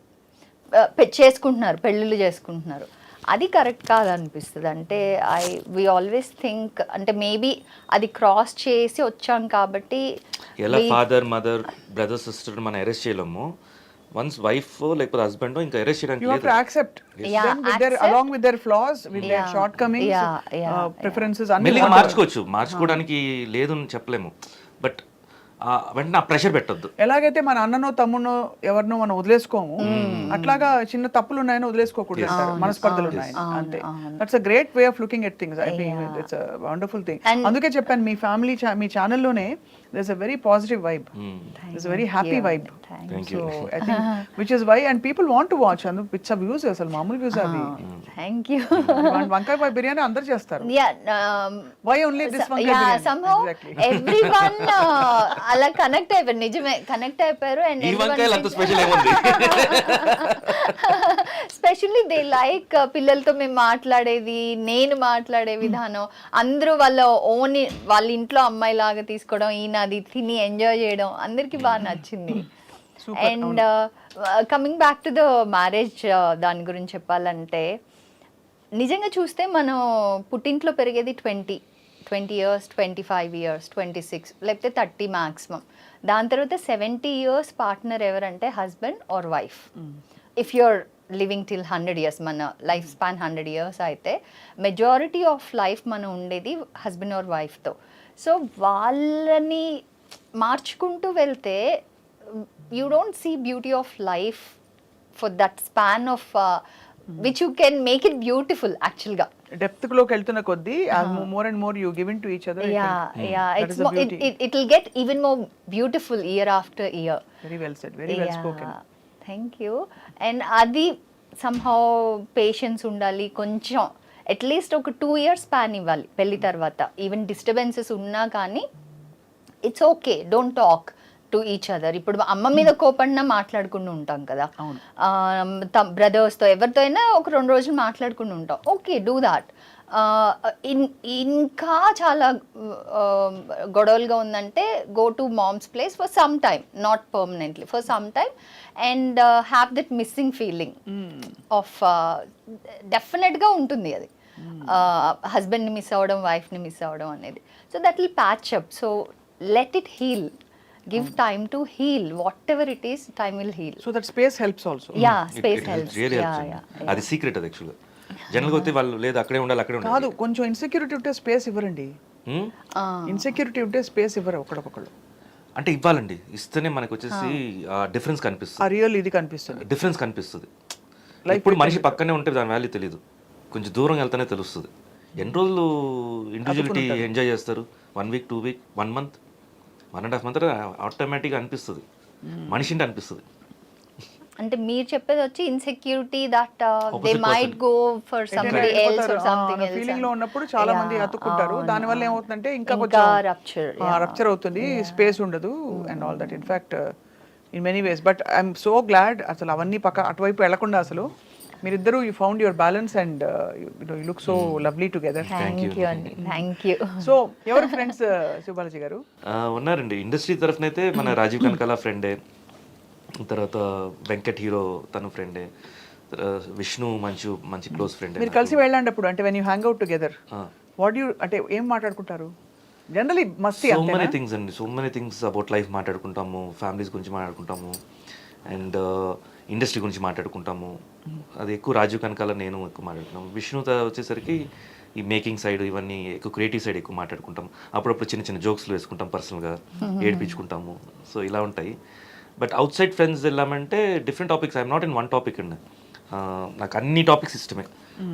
పెళ్ళిళ్ళు చేసుకుంటున్నారు. అది కరెక్ట్ కాదనిపిస్తుంది. అంటే వి ఆల్వేస్ థింక్ అంటే మేబీ అది క్రాస్ చేసి వచ్చాం కాబట్టి ఎలా ఫాదర్ మదర్ బ్రదర్ సిస్టర్ మనం అరెస్ట్ చేయలేము, వన్స్ వైఫ్ లేకపోతే హస్బెండ్ ఇంకా అరెస్ట్ చేయడానికి You have లేదు. to accept them with their, along with their flaws, with their shortcomings, preferences, అన్ని మెల్లిగా మార్చుకోవడానికి లేదు అని చెప్పలేము, బట్ వెంటనే ఆ ప్రెషర్ పెట్టొద్దు. ఎలాగైతే మన అన్ననో తమ్మునో ఎవరినో మనం వదిలేసుకోము, అట్లాగా చిన్న తప్పులు ఉన్నాయని వదిలేసుకోకూడదు అంటారు, మనస్పర్ధలు ఉన్నాయని అంతే. That's a great way of looking at things. I think it's a wonderful thing. అందుకే చెప్పాను మీ ఫ్యామిలీ మీ ఛానల్లోనే there's a very positive vibe. There's a very happy vibe. Thank So I think which is why and people want to watch and which are views అసలు మామూలు views అవి. Thank you. వంకాయ బిర్యానీ అందరు చేస్తారు. Why only this వంకాయ yeah biryani? somehow Exactly. everyone అలా connect అయిపోయారు, నిజమే కనెక్ట్ అయిపోయారు. అండ్ ఈ వంకాయలు అంత స్పెషల్ ఏముంది? స్పెషల్లీ దే లైక్ పిల్లలతో మేము మాట్లాడేది, నేను మాట్లాడే విధానం, అందరూ వాళ్ళ ఇంట్లో అమ్మాయి లాగా తీసుకోవడం, ఈయన అది తిని ఎంజాయ్ చేయడం అందరికి బాగా నచ్చింది. And coming back to the marriage దాని గురించి చెప్పాలంటే నిజంగా చూస్తే మనం పుట్టింట్లో పెరిగేది 20 years, 25 years, 26 లేకపోతే 30 మ్యాక్సిమం. దాని తర్వాత 70 years పార్ట్నర్ ఎవరంటే husband or wife. If you're living till 100 years, మన లైఫ్ స్పాన్ 100 years అయితే మెజారిటీ ఆఫ్ లైఫ్ మనం ఉండేది హస్బెండ్ ఆర్ వైఫ్తో. సో వాళ్ళని మార్చుకుంటూ వెళ్తే you don't see beauty of life for that span of which you can make it beautiful యాక్చువల్గా. Depth లోకి వెళ్తున్న కొద్దీ more and more you give into each other. It will get even more beautiful year after year. Very well said, very well spoken. Thank you. And అది somehow patience ఉండాలి కొంచెం, at least ఒక 2 years span ఇవ్వాలి పెళ్లి తర్వాత. Even disturbances ఉన్నా కానీ it's okay, don't talk to each other. ఇప్పుడు అమ్మ మీద కోపడినా మాట్లాడుకుంటూ ఉంటాం కదా, బ్రదర్స్తో ఎవరితో అయినా ఒక 2 రోజులు మాట్లాడుకుంటూ ఉంటాం, ఓకే డూ దాట్. ఇంకా చాలా గొడవలుగా ఉందంటే go to mom's place for some time, not permanently, for some time, and have that missing feeling of డెఫినెట్గా ఉంటుంది అది, హస్బెండ్ని మిస్ అవ్వడం, వైఫ్ని మిస్ అవ్వడం అనేది. So that will patch up. So let it heal, give time to heal, whatever it is, time will heal. So that space helps also. Yeah, space helps. Really Yeah, helps. yeah. అది secret అది యాక్చువల్గా. జనరల్గా అయితే వాళ్ళు లేదు అక్కడే ఉండాలి అక్కడే ఉండాలి. కాదు, కొంచెం ఇన్సెక్యూరిటీ ఉంటే స్పేస్ ఇవ్వరండి. ఇన్సెక్యూరిటీ ఉంటే స్పేస్ ఇవ్వరు ఒకళ్ళకొకళ్ళు. అంటే ఇవ్వాలండి, ఇస్తేనే మనకు వచ్చేసి డిఫరెన్స్ కనిపిస్తుంది, ఆ రియల్ ఇది కనిపిస్తుంది, డిఫరెన్స్ కనిపిస్తుంది. ఇప్పుడు మనిషి పక్కనే ఉంటే దాని వాల్యూ తెలియదు, కొంచెం దూరం వెళ్తేనే తెలుస్తుంది. ఎన్ని రోజులు ఇండివిజువలిటీ ఎంజాయ్ చేస్తారు? 1 week, 2 weeks, 1 month, 1.5 months ఆటోమేటిక్గా అనిపిస్తుంది, మనిషింటి అనిపిస్తుంది. అంటే మీరు చెప్పేది వచ్చి insecurity that they might go for somebody else or something else feeling లో ఉన్నప్పుడు చాలా మంది అతుక్కుంటారు. దాని వల్ల ఏమవుతుందంటే ఇంకా కొంచెం రప్చర్ అవుతుంది, స్పేస్ ఉండదు and all that. In fact in many ways, but I'm so glad అసలు అవన్నీ అటువైపు వెళ్లకుండా అసలు మీరిద్దరూ you found your balance and you look so lovely together. Thank you అండి, థ్యాంక్ యూ. సో ఎవరు ఫ్రెండ్స్ శివబాలాజీ గారు? ఉన్నారండి ఇండస్ట్రీ తరఫునైతే మన రాజీవ్ కనకాల ఫ్రెండే, తర్వాత వెంకట్ హీరో తను ఫ్రెండే, విష్ణు మంచి క్లోజ్ ఫ్రెండ్. మీరు కలిసి వెళ్ళండి అప్పుడు, అంటే when you hang out together what you అంటే ఏం మాట్లాడుకుంటారు? జనరలీ మస్తీ సో మెనీ థింగ్స్ అండి, so many things about life మాట్లాడుకుంటాము, ఫ్యామిలీస్ గురించి మాట్లాడుకుంటాము, అండ్ ఇండస్ట్రీ గురించి మాట్లాడుకుంటాము. అది ఎక్కువ రాజీవ్ కనకాల నేను ఎక్కువ మాట్లాడుకుంటాము. విష్ణు వచ్చేసరికి ఈ మేకింగ్ సైడ్ ఇవన్నీ ఎక్కువ క్రియేటివ్ సైడ్ ఎక్కువ మాట్లాడుకుంటాం. అప్పుడప్పుడు చిన్న చిన్న జోక్స్లు వేసుకుంటాం, పర్సనల్గా ఏడిపించుకుంటాము. సో ఇలా ఉంటాయి. బట్ అవుట్ సైడ్ ఫ్రెండ్స్ వెళ్ళామంటే different topics, I'm not in one topic అండి. నాకు అన్ని టాపిక్స్ ఇష్టమే.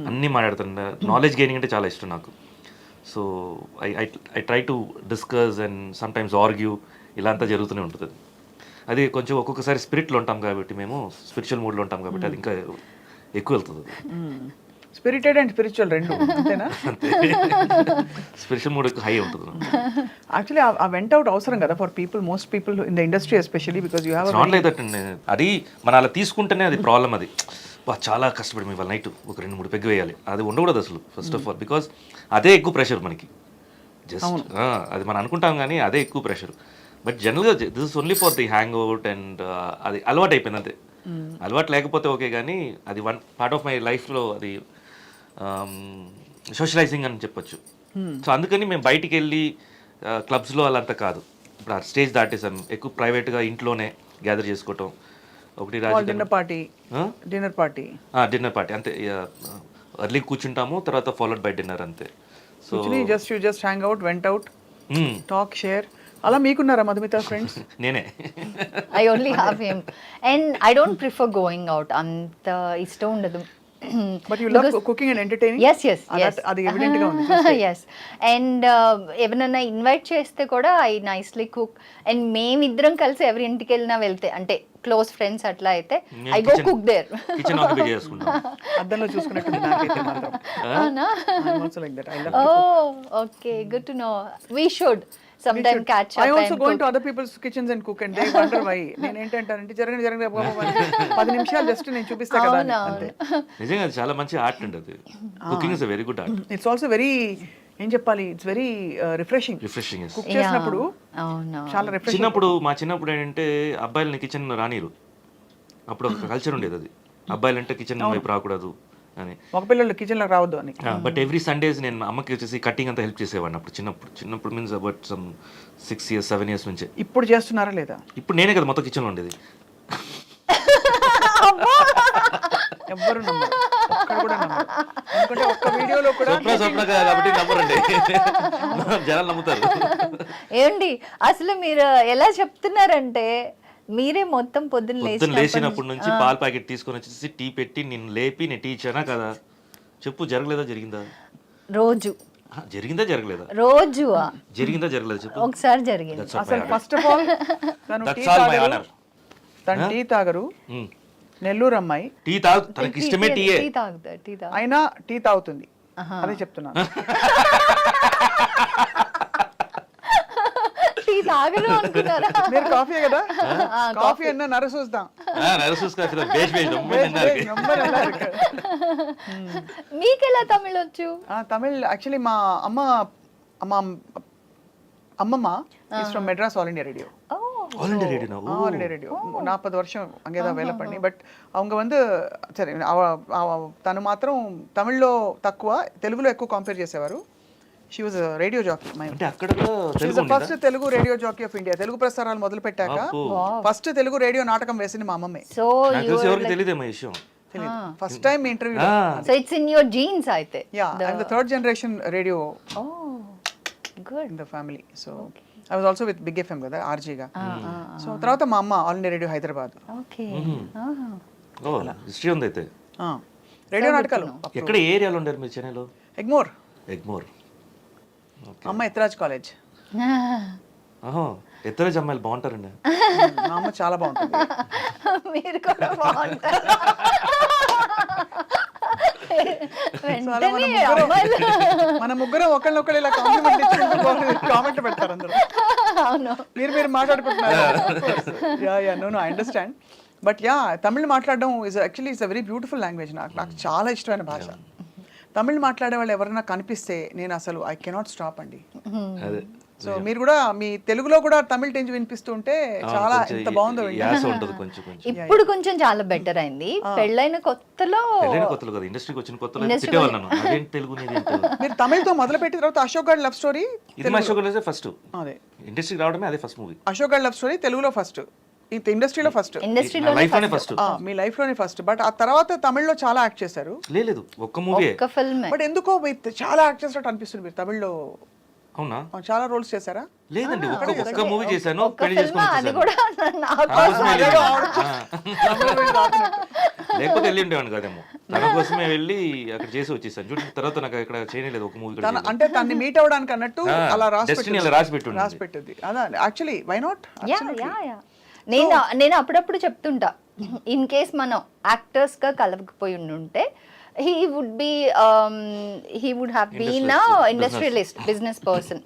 అన్నీ మాట్లాడుతుంటా. నాలెడ్జ్ గెయినింగ్ అంటే చాలా ఇష్టం నాకు. So I try to discuss and some times argue, ఇలా అంతా జరుగుతూనే ఉంటుంది. అది కొంచెం ఒక్కొక్కసారి స్పిరిట్లో ఉంటాం కాబట్టి, మేము స్పిరిచువల్ మూడ్లో ఉంటాం కాబట్టి అది ఇంకా ఎక్కువ వెళ్తుంది. స్పిరిటెడ్ అండ్ స్పిరిచువల్ రెండు అంతేనా? అంతే, స్పిరిచువల్ మూడ్ ఎక్కువ హై ఉంటుంది. యాక్చువల్లీ ఆ వెంట్ అవుట్ అవసరం కదా for people, most people in the industry especially, because you have not like that అండి. అది మన అలా తీసుకుంటేనే అది ప్రాబ్లం. అది చాలా కష్టపడి ఇవాళ నైట్ ఒక 2-3 పెగ్గు వేయాలి, అది ఉండకూడదు అసలు ఫస్ట్ ఆఫ్ ఆల్. బికాస్ అదే ఎక్కువ ప్రెషర్ మనకి. జస్ట్ అది మనం అనుకుంటాం కానీ అదే ఎక్కువ ప్రెషర్. బట్ జనరల్గా this is only for the hang out and అది అలవాటు అయిపోయింది అంతే. అలవాటు లేకపోతే ఓకే, కానీ అది వన్ పార్ట్ ఆఫ్ మై లైఫ్లో అది సోషలైజింగ్ అని చెప్పొచ్చు. సో అందుకని మేము బయటికి వెళ్ళి క్లబ్స్లో అలాంతా కాదు. ఇప్పుడు ఆ స్టేజ్ దాటేసాం. ఎక్కువ ప్రైవేట్గా ఇంట్లోనే గ్యాదర్ చేసుకోవటం. ఒకటి డిన్నర్ పార్టీ డిన్నర్ పార్టీ అంతే. ఎర్లీ కూర్చుంటాము, తర్వాత ఫాలోడ్ బై డిన్నర్ అంతే. So just hang out, went out, talk, share. అలా మీకున్నారా మధుమిత ఫ్రెండ్స్? నేనే. I only have him and I don't prefer going out. అంత ఇష్టం ఉండదు. But you love cooking and entertaining. yes అది evident గా ఉంది. yes and ఎవరైనా ఇన్వైట్ చేస్తే కూడా ఐ నైస్లీ కుక్ అండ్ మేమిద్దరం కలిసి ఎవరి ఇంటికి వెళ్ళినా వెళ్తే, అంటే క్లోజ్ ఫ్రెండ్స్ అట్లా అయితే I go cook there. Kitchen occupy చేసుకుంటాం. అద్దంలో చూసుకున్నట్టు నాకైతే మాత్రం. అవునా? I'm also like that. I love oh okay, good to know. We should sometime catch up. I also and go cook. into other people's kitchens and cook and they wonder why. నేను ఏంటంటానంటే జరగని 10 నిమిషాలు just నేను చూపిస్తా కదా అని, అంతే. నిజంగా అది చాలా మంచి ఆర్ట్ అండి అది. Cooking is a very good art. It's also very, ఏం చెప్పాలి, ఇట్స్ వెరీ రిఫ్రెషింగ్. కుక్ చేసినప్పుడు అవును. చాలా రిఫ్రెషింగ్. చిన్నప్పుడు ఏంటంటే అబ్బాయిలని కిచెన్ రానిరు. అప్పుడు ఒక కల్చర్ ఉండేది అది, అబ్బాయిలంటే కిచెన్ వైపు రాకూడదు అని. ఒక పిల్లలు కిచెన్ లోకి రావద్దు అని. బట్ ఎవ్రీ సండేస్ నేను అమ్మకి వచ్చేసి కటింగ్ అంతా హెల్ప్ చేసేవాడిని అప్పుడు. చిన్నప్పుడు means about some 6 years 7 years నుంచే. ఇప్పుడు చేస్తున్నారా లేదా? ఇప్పుడు నేనే కదా మొత్తం కిచెన్లో ఉండేది. ఎవ్వరు నమ్మరు, ఒక్కడు కూడా నమ్మరు. ఎందుకంటే ఒక్క వీడియోలో కూడా కాబట్టి నమ్మరండి, జనాలు నమ్ముతారు. ఏమండి అసలు మీరు ఎలా చెప్తున్నారంటే, మీరే మొత్తం పొద్దున్న లేచినప్పటి నుంచి పాల ప్యాకెట్ తీసుకొని వచ్చేసి టీ పెట్టి నేను లేపి నేను టీ ఇచ్చానా కదా? చెప్పు, జరగలేదా జరిగిందా? రోజు జరిగిందా జరగలేదా? రోజు జరిగిందా జరగలేదా చెప్పు. ఒకసారి జరిగింది. అసలు ఫస్ట్ ఆఫ్ ఆల్ తను టీ తాగరు, నెల్లూరు అమ్మాయి. టీ తాగు, తనకి ఇష్టమే టీయే, అయినా టీ తాగుతుంది. అదే చెప్తున్నాను. టీ తాగరు అనుకున్నారా? మీరు కాఫీ కదా? కాఫీ అన్న నరసూస్తాం. మీకెలా తమిళ్ వచ్చు? తమిళ్ యాక్చువల్లీ మా అమ్మమ్మ is from Madras all India radio. All India radio 40 வருஷம் அங்கே தான் வேலை பண்ணி. பட் அவங்க வந்து సరే తను మాత్రం తమిళ్లో తక్కువ, తెలుగులో ఎక్కువ కంపేర్ చేసేవారు. She was radio jockey. అంటే అక్కడ కూడా first Telugu radio jockey of India. Telugu ప్రసారాలు మొదలు పెట్టాక ఫస్ట్ తెలుగు రేడియో నాటకం వేసింది మా అమ్మమ్మే. సో ఎవరికి తెలియదేమో ఈ విషయం. First time interview. So it's in your genes అయితే. Yeah, I am the third generation radio good in the family. So I was also with Big FM కదా, ఆర్జీగా. సో తర్వాత మా అమ్మ All India Radio Hyderabad. Okay. ఓ history ఉంది అయితే. Radio నాటకాలు ఎక్కడ ఏరియాలో ఉండారు మీరు? చెన్నైలో ఎగ్మోర్. అమ్మ ఎత్తరాజ్ కాలేజ్. ఎత్తరాజ్ అమ్మాయిలు బాగుంటారండి. మా అమ్మ చాలా బాగుంటుంది. మీరు కూడా బాగుంటారు. మన ముగ్గురం ఒకళ్ళొకళ్ళు ఇలా కాంప్లిమెంట్ ఇచ్చుకుంటూ కామెంట్ పెడతారు అందరూ. అవును, మీరు మాట్లాడుకుంటున్నారు. No I understand. But yeah, Tamil మాట్లాడడం is actually it's a very beautiful language. నాకు చాలా ఇష్టమైన భాష. తమిళ్ మాట్లాడే వాళ్ళు ఎవరైనా కనిపిస్తే నేను అసలు ఐ కెనాట్ స్టాప్ అండి. సో మీరు కూడా మీ తెలుగులో కూడా తమిళ్ టెంజ్ వినిపిస్తూ ఉంటే చాలా ఎంత బాగుందో. ఇప్పుడు కొంచెం చాలా బెటర్ అయింది. పెళ్ళైన కొత్తలో ఇండస్ట్రీకి వచ్చిన కొత్తలో మీరు తమిళ్తో మొదలు పెట్టిన తర్వాత అశోక్ గారి లవ్ స్టోరీ. ఫస్ట్ అదే ఇండస్ట్రీకి రావడమే అదే ఫస్ట్ మూవీ. అశోక్ గారి లవ్ స్టోరీ తెలుగులో ఫస్ట్, ఇండస్ట్రీలో ఫస్ట్, మీ లైఫ్ లోనే ఫస్ట్. బట్ ఆ తర్వాత తమిళ్లో చాలా యాక్ట్ చేశారు. లేదు ఒక్క మూవీ, ఒక్క ఫిల్మ్. బట్ ఎందుకో చాలా యాక్ట్ చేసినట్టు అనిపిస్తుంది మీరు తమిళ్లో. అవునా? చాలా రోల్స్ చేశారా? లేదండి, ఒక్క మూవీ చేశాను, ఒక్క పెళ్లి ఫిల్మ్ అది చేసుకుని కూడా నా కోసమే కోసం. లేకపోతే వెళ్ళి ఉండేవాడిని కదేమో. తన కోసమే వెళ్ళి అక్కడ చేసి వచ్చేసాను. చూడండి, తర్వాత నాకు ఇక్కడ చేయలేదు ఒక మూవీ కూడా. అంటే తన్ని మీట్ అవ్వడానికి అన్నట్టు అలా డెస్టినీ అలా రాసి పెట్టుండే. రాసి పెట్టింది అదా. Actually why not? నేను అప్పుడప్పుడు చెప్తుంటా, ఇన్ కేస్ మనం యాక్టర్స్ గా కలవకపోయి ఉంటే he would have been a industrialist, business person.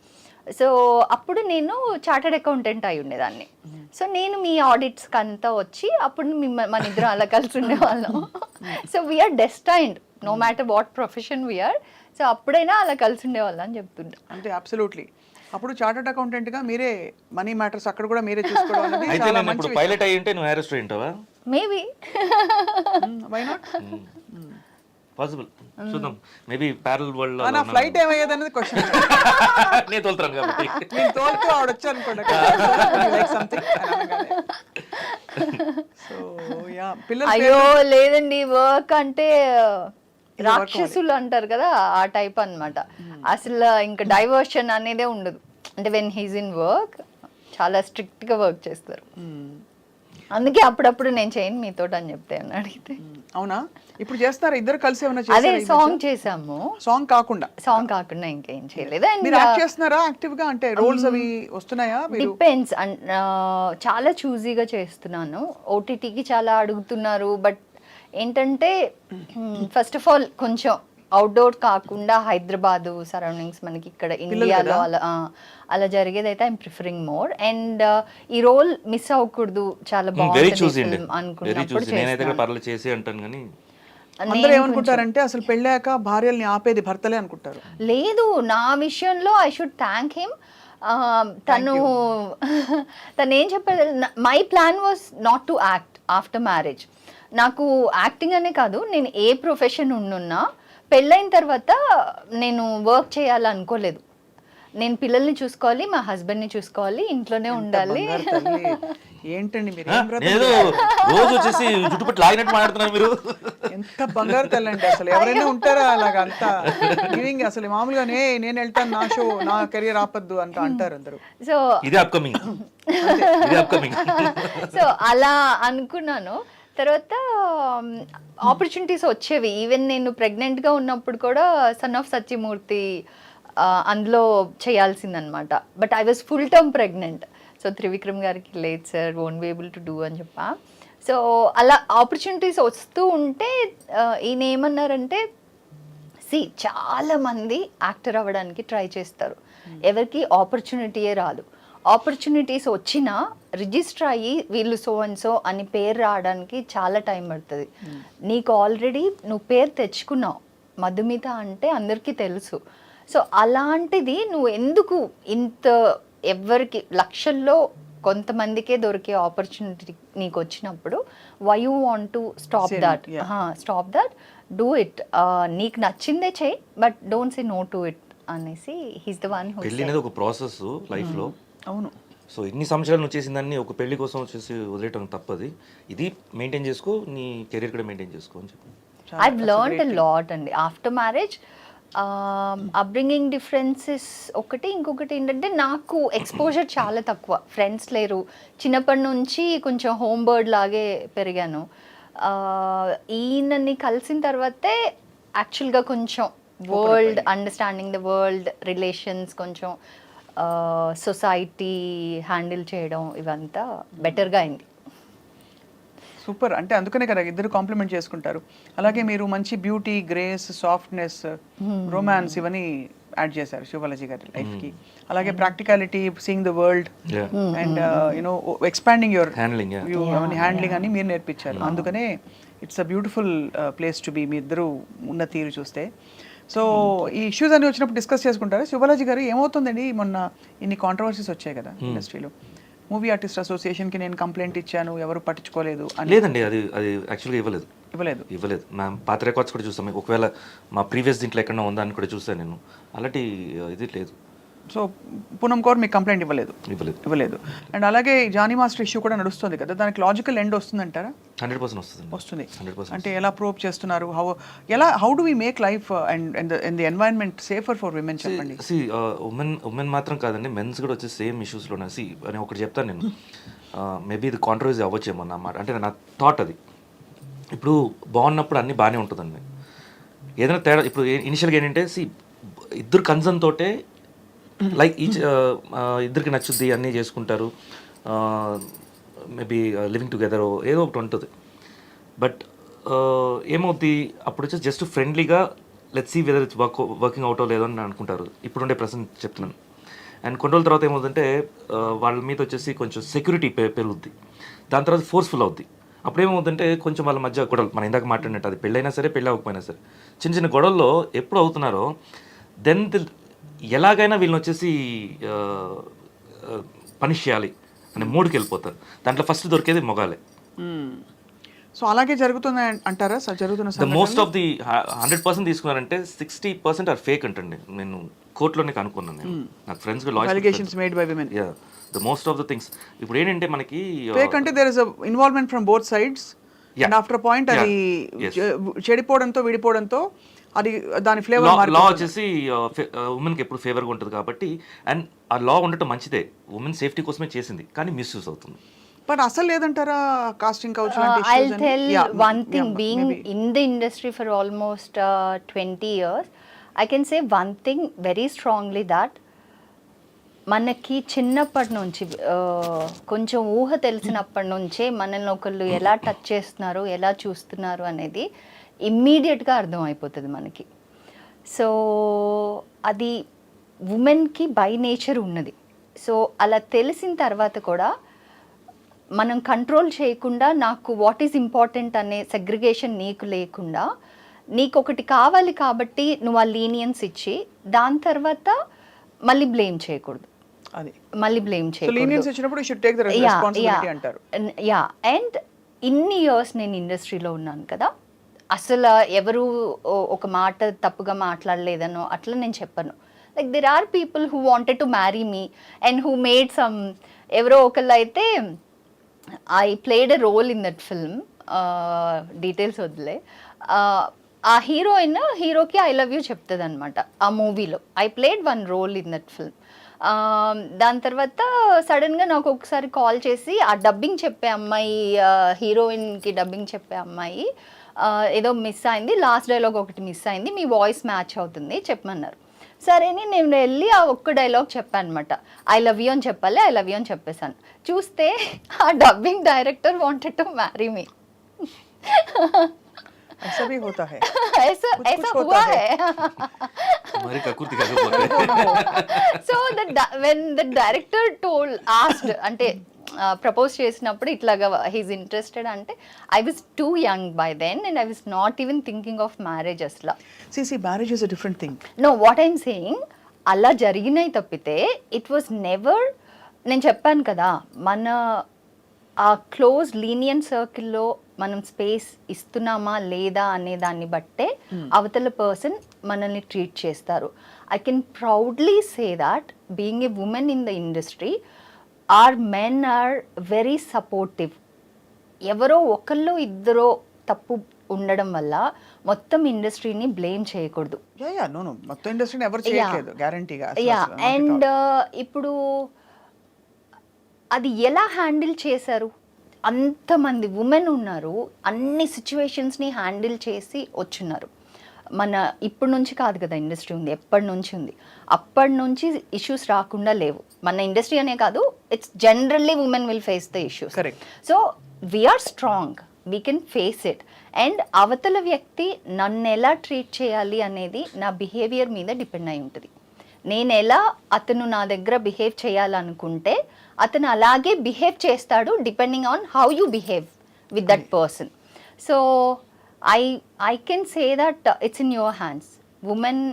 So అప్పుడు నేను చార్టెడ్ అకౌంటెంట్ అయి ఉండేదాన్ని. సో నేను మీ ఆడిట్స్ అంతా వచ్చి అప్పుడు మన ఇద్దరం అలా కలిసి ఉండేవాళ్ళం. So we are destined no matter what profession we are. So అప్పుడైనా అలా కలిసి ఉండేవాళ్ళం అని చెప్తుంటా. అంటే అబ్సల్యూట్లీ. అప్పుడు చార్టెడ్ అకౌంటెంట్ గా మీరే మనీ మ్యాటర్స్ అక్కడ కూడా మీరే చూసుకోవడం అనేది అయితే చాలా నేను ఇప్పుడు మంచి పైలట్ అయ్యి ఉంటే నువ్వు ఎయిర్ హోస్టెస్ ఉంటావా? Maybe why not? పాసిబుల్, చూద్దాం. మేబీ ప్యారల్ వరల్డ్ లో నా ఫ్లైట్ ఏమయ్యేది అనేది క్వశ్చన్. నేను తోలుతాను కాబట్టి. నేను తోలుతూ ఆవిడ వచ్చి అనుకోండి సంథింగ్. సో యా, పిల్లలు అయ్యో లేదండి, వర్క్ అంటే రాక్షసులు అంటారు కదా, ఆ టైప్ అన్నమాట. అసలు ఇంకా డైవర్షన్ అనేదే ఉండదు. అంటే వెన్ హీస్ ఇన్ వర్క్ చాలా స్ట్రిక్ట్ గా వర్క్ చేస్తారు. అందుకే అప్పుడప్పుడు నేను చేయను మీతో అని చెప్తే అని అడిగితే. అవునా? ఇప్పుడు చేస్తారా ఇద్దరు కలిసి ఏమైనా అదే చేస్తారా? సాంగ్ చేసాము. సాంగ్ కాకుండా ఇంకేం చేయలేదు. మీరు యాక్ట్ చేస్తున్నారా యాక్టివ్ గా? అంటే రోల్స్ అవి వస్తున్నాయా? డిపెండ్స్. చాలా చూజీగా చేస్తున్నాను. ఓటీటీకి చాలా అడుగుతున్నారు. బట్ ఏంటంటే ఫస్ట్ ఆఫ్ ఆల్ కొంచెం అవుట్డోర్ కాకుండా హైదరాబాద్ సరౌండింగ్స్ మనకి ఇక్కడ ఇండియాలో అలా జరిగేది అయితే ఐఎమ్ ప్రిఫరింగ్ మోర్. అండ్ ఈ రోల్ మిస్ అవ్వకూడదు, చాలా బాగుంటుంది అనుకున్నప్పుడు చేసి అంటాను. కానీ అందరూ ఏమనుకుంటారంటే అసలు పెళ్ళాక భార్యల్ని ఆపేది భర్తలే అనుకుంటారు. లేదు, నా విషయంలో ఐ షుడ్ థ్యాంక్ హిమ్. తను ఏం చెప్పారు, my plan was not to act after marriage. నాకు యాక్టింగ్ అనే కాదు, నేను ఏ ప్రొఫెషన్ ఉండున్నా పెళ్ళైన తర్వాత నేను వర్క్ చేయాలనుకోలేదు. నేను పిల్లల్ని చూసుకోవాలి, మా హస్బెండ్ని చూసుకోవాలి, ఇంట్లోనే ఉండాలి. ఏంటండి మీరు రోజు వచ్చేసి జుట్టుపట్టు లాగినట్టు మాట్లాడుతున్నారు మీరు. ఎంత బంగారు తల్లండి అసలు. ఎవరైనా ఉంటారా అలాగా? అంత గివింగ్ అసలు. మామూలుగా నేను వెళ్తాను, నా షో, నా కెరియర్ ఆపద్దు అంట అంటారు అందరూ. సో ఇది అప్కమింగ్. సో అలా అనుకున్నాను. తర్వాత ఆపర్చునిటీస్ వచ్చేవి. ఈవెన్ నేను ప్రెగ్నెంట్గా ఉన్నప్పుడు కూడా సన్ ఆఫ్ సత్యమూర్తి అందులో చేయాల్సిందనమాట. But I was full term pregnant. So Trivikram గారికి లేదు sir, won't be able to do అని చెప్పా. సో అలా ఆపర్చునిటీస్ వస్తూ ఉంటే ఈయన ఏమన్నారంటే, చాలామంది యాక్టర్ అవ్వడానికి ట్రై చేస్తారు, ఎవరికి ఆపర్చునిటీయే రాదు. ఆపర్చునిటీస్ వచ్చినా రిజిస్టర్ అయ్యి వీళ్ళు సో అండ్ సో అని పేరు రావడానికి చాలా టైం పడుతుంది. నీకు ఆల్రెడీ నువ్వు పేరు తెచ్చుకున్నావు, మధుమిత అంటే అందరికీ తెలుసు. సో అలాంటిది నువ్వు ఎందుకు ఇంత ఎవరికి లక్షల్లో కొంతమందికే దొరికే ఆపర్చునిటీ నీకు వచ్చినప్పుడు why you want to stop that, do it. నీకు నచ్చిందే చేయి, but don't say no to it అనేసి హీస్ ద వన్ హూ. పెళ్లి అనేది ఒక ప్రాసెస్ లైఫ్ లో. అవును. సో ఇన్ని సంవత్సరాలు నువ్వు చేసిందాన్ని ఒక పెళ్లి కోసం వచ్చేసి వదిలేయటం తప్పది. ఇది మెయింటైన్ చేసుకో, నీ కెరీర్ కూడా మెయింటైన్ చేసుకో అని చెప్పి. I've learned a lot అండి ఆఫ్టర్ మ్యారేజ్. అప్బ్రింగింగ్ డిఫరెన్సెస్ ఒకటి, ఇంకొకటి ఏంటంటే నాకు ఎక్స్పోజర్ చాలా తక్కువ, ఫ్రెండ్స్ లేరు. చిన్నప్పటి నుంచి కొంచెం హోమ్ బర్డ్ లాగే పెరిగాను. ఈయనని కలిసిన తర్వాతే యాక్చువల్గా కొంచెం world understanding the world relations, కొంచెం సొసైటీ హ్యాండిల్ చేయడం ఇవంతా బెటర్గా అయింది. సూపర్. అంటే అందుకనే కదా ఇద్దరు కాంప్లిమెంట్ చేసుకుంటారు. అలాగే మీరు మంచి బ్యూటీ, గ్రేస్, సాఫ్ట్నెస్, రొమాన్స్ ఇవన్నీ యాడ్ చేశారు శివబాలాజీ గారి లైఫ్ కి. అలాగే practicality, seeing the world and you know expanding your handling అని మీరు నేర్పించారు. అందుకనే it's a beautiful place to be. మీ ఇద్దరు ఉన్న తీరు చూస్తే. సో ఈ ఇష్యూస్ అన్ని వచ్చినప్పుడు డిస్కస్ చేసుకుంటారు. శివబాలాజీ గారు ఏమవుతుందండి, మొన్న ఇన్ని కాంట్రవర్సీస్ వచ్చాయి కదా ఇండస్ట్రీలో. మూవీ ఆర్టిస్ట్ అసోసియేషన్కి నేను కంప్లైంట్ ఇచ్చాను, ఎవరు పట్టించుకోలేదు అని. లేదండి, అది యాక్చువల్గా ఇవ్వలేదు. మా పాత రికార్డ్స్ కూడా చూస్తాం. ఒకవేళ మా ప్రీవియస్ దీంట్లో ఎక్కడన్నా ఉందా అని కూడా చూస్తాను నేను. అలాంటి ఇది లేదు. సో పూనం కౌర్ మీకు కంప్లైంట్ ఇవ్వలేదు. అండ్ అలాగే జానీ మాస్టర్ ఇష్యూ కూడా నడుస్తుంది కదా, దానికి లాజికల్ ఎండ్ వస్తుందంటారా? 100% వస్తుంది. వస్తుంది 100%. అంటే ఎలా ప్రోప్ చేస్తున్నారు, how do we make life and the environment safer for women చెప్పండి. సి ఉమెన్ మాత్రం కాదండి, మెన్స్ కూడా వచ్చే సేమ్ ఇష్యూస్లో ఉన్నాయి. సి అని ఒకటి చెప్తాను నేను, మేబీ ఇది కాంట్రవర్సీ అవ్వచ్చేమో అన్నమాట, అంటే నా థాట్ అది. ఇప్పుడు బాగున్నప్పుడు అన్నీ బాగానే ఉంటుందండి, ఏదైనా తేడా ఇప్పుడు ఇనిషియల్గా ఏంటంటే సి ఇద్దరు కన్సర్న్ తోటే లైక్ ఇద్దరికి నచ్చుద్ది అన్నీ చేసుకుంటారు, మేబీ లివింగ్ టుగెదర్ ఏదో ఒకటి ఉంటుంది. బట్ ఏమవుద్ది అప్పుడు వచ్చేసి జస్ట్ ఫ్రెండ్లీగా let's see whether it's working అవుటో లేదో అని అనుకుంటారు. ఇప్పుడుండే ప్రజెంట్ చెప్తున్నాను. అండ్ కొన్ని రోజుల తర్వాత ఏమవుతుందంటే వాళ్ళ మీద వచ్చేసి కొంచెం సెక్యూరిటీ పెరుగుద్ది, దాని తర్వాత ఫోర్స్ఫుల్ అవుద్ది. అప్పుడు ఏమవుతుందంటే కొంచెం వాళ్ళ మధ్య గొడవలు, మనం ఇందాక మాట్లాడినట్టు అది పెళ్ళైనా సరే పెళ్ళి అవ్వకపోయినా సరే చిన్న చిన్న గొడవల్లో ఎప్పుడు అవుతున్నారో దెన్ ఎలాగైనా వీళ్ళని వచ్చేసి పనిష్ చేయాలి అనే మూడుకి వెళ్ళిపోతారు. దాంట్లో ఫస్ట్ దొరికేది మొగాలే. సో అలాగే జరుగుతుంది అంటారా సార్? జరుగుతున్న ద మోస్ట్ ఆఫ్ ది 100% తీసుకున్నారంటే 60% ఆర్ ఫేక్ అంటండి. నేను కోర్టులోనే కనుక్కున్నాను, నేను నాకు friends allegations made by women. Yeah the most of the things. ఇప్పుడు ఏంటంటే మనకి ఫేక్ అంటే there is involvement from both sides and after point అది చెడిపోవడంతో విడిపోవడంతో అది దాని ఫ్లేవర్ లా వచ్చేసి ఉమెన్కి ఎప్పుడు ఫేవర్గా ఉంటుంది కాబట్టి, అండ్ ఆ లా ఉండటం మంచిదే, ఉమెన్ సేఫ్టీ కోసమే చేసింది, కానీ మిస్యూజ్ అవుతుంది. బట్ అసలు లేదంటారా casting couch I'll tell one thing, being in the industry for almost 20 years, I can say one thing very strongly, that మనకి చిన్నప్పటి నుంచి కొంచెం ఊహ తెలిసినప్పటి నుంచే మనల్ని ఒకళ్ళు ఎలా టచ్ చేస్తున్నారు, ఎలా చూస్తున్నారు అనేది ఇమ్మీడియట్గా అర్థమైపోతుంది మనకి. సో అది ఉమెన్కి బై నేచర్ ఉన్నది. సో అలా తెలిసిన తర్వాత కూడా మనం కంట్రోల్ చేయకుండా, నాకు వాట్ ఈజ్ ఇంపార్టెంట్ అనే సెగ్రిగేషన్ నీకు లేకుండా, నీకు ఒకటి కావాలి కాబట్టి నువ్వు ఆ లీనియన్స్ ఇచ్చి దాని తర్వాత మళ్ళీ బ్లేమ్ చేయకూడదు. అది మళ్ళీ బ్లేమ్ లీనియన్స్ ఇచ్చినప్పుడు you should take the responsibility అంటారు. యా, అండ్ ఇన్ని ఇయర్స్ నేను ఇండస్ట్రీలో ఉన్నాను కదా, అసలు ఎవరు ఒక మాట తప్పుగా మాట్లాడలేదనో అట్లా నేను చెప్పను. Like there are people who wanted to marry me and who made some, ఎవరో ఒకళ్ళు అయితే I played a role in that film, details వదిలే, ఆ హీరోకి ఐ లవ్ యూ చెప్తుంది అనమాట ఆ మూవీలో. I played one role in that film. దాని తర్వాత సడన్గా నాకు ఒకసారి కాల్ చేసి, ఆ డబ్బింగ్ చెప్పే అమ్మాయి, హీరోయిన్కి డబ్బింగ్ చెప్పే అమ్మాయి ఏదో మిస్ అయింది, లాస్ట్ డైలాగ్ ఒకటి మిస్ అయింది, మీ వాయిస్ మ్యాచ్ అవుతుంది చెప్పమన్నారు. సరే అని నేను వెళ్ళి ఆ ఒక్క డైలాగ్ చెప్పాను అనమాట, ఐ లవ్ యూ అని చెప్పాలి, ఐ లవ్ యూ అని చెప్పేశాను. చూస్తే ఆ dubbing director wanted to marry మీ. ऐसा भी होता है, ऐसा हुआ है. మరి కకుర్తి కాకపోతే so when the director asked, అంటే ప్రపోజ్ చేసినప్పుడు ఇట్లాగా హీస్ ఇంట్రెస్టెడ్ అంటే, I was too young by then and I was not even thinking of marriage అసలు. See, marriage is a different thing. No, what I'm saying, అలా జరిగినాయి తప్పితే it was never. నేను చెప్పాను కదా, మన ఆ క్లోజ్ లీనియన్ సర్కిల్లో మనం స్పేస్ ఇస్తున్నామా లేదా అనే దాన్ని బట్టే అవతల పర్సన్ మనల్ని ట్రీట్ చేస్తారు. I can proudly say that being a women in the industry, our men are very supportive. ఎవరో ఒకళ్ళు ఇద్దరో తప్పు ఉండడం వల్ల మొత్తం ఇండస్ట్రీని బ్లేమ్ చేయకూడదు. మొత్తం ఇండస్ట్రీని ఎవరు చేయట్లేదు గ్యారంటీగా. అండ్ ఇప్పుడు అది ఎలా హ్యాండిల్ చేశారు, అంతమంది ఉమెన్ ఉన్నారు, అన్ని సిచ్యువేషన్స్ని హ్యాండిల్ చేసి వచ్చున్నారు. మన ఇప్పటి నుంచి కాదు కదా ఇండస్ట్రీ ఉంది, ఎప్పటి నుంచి ఉంది. అప్పటి నుంచి ఇష్యూస్ రాకుండా లేవు. మన ఇండస్ట్రీ అనే కాదు, it's generally women will face the issues. Correct. So we are strong, we can face it. And అవతల వ్యక్తి నన్ను ఎలా ట్రీట్ చేయాలి అనేది నా బిహేవియర్ మీద డిపెండ్ అయి ఉంటుంది. నేను ఎలా అతను నా దగ్గర బిహేవ్ చేయాలనుకుంటే అతను అలాగే బిహేవ్ చేస్తాడు, depending on how you behave with that person. So I can say that it's in your hands. Women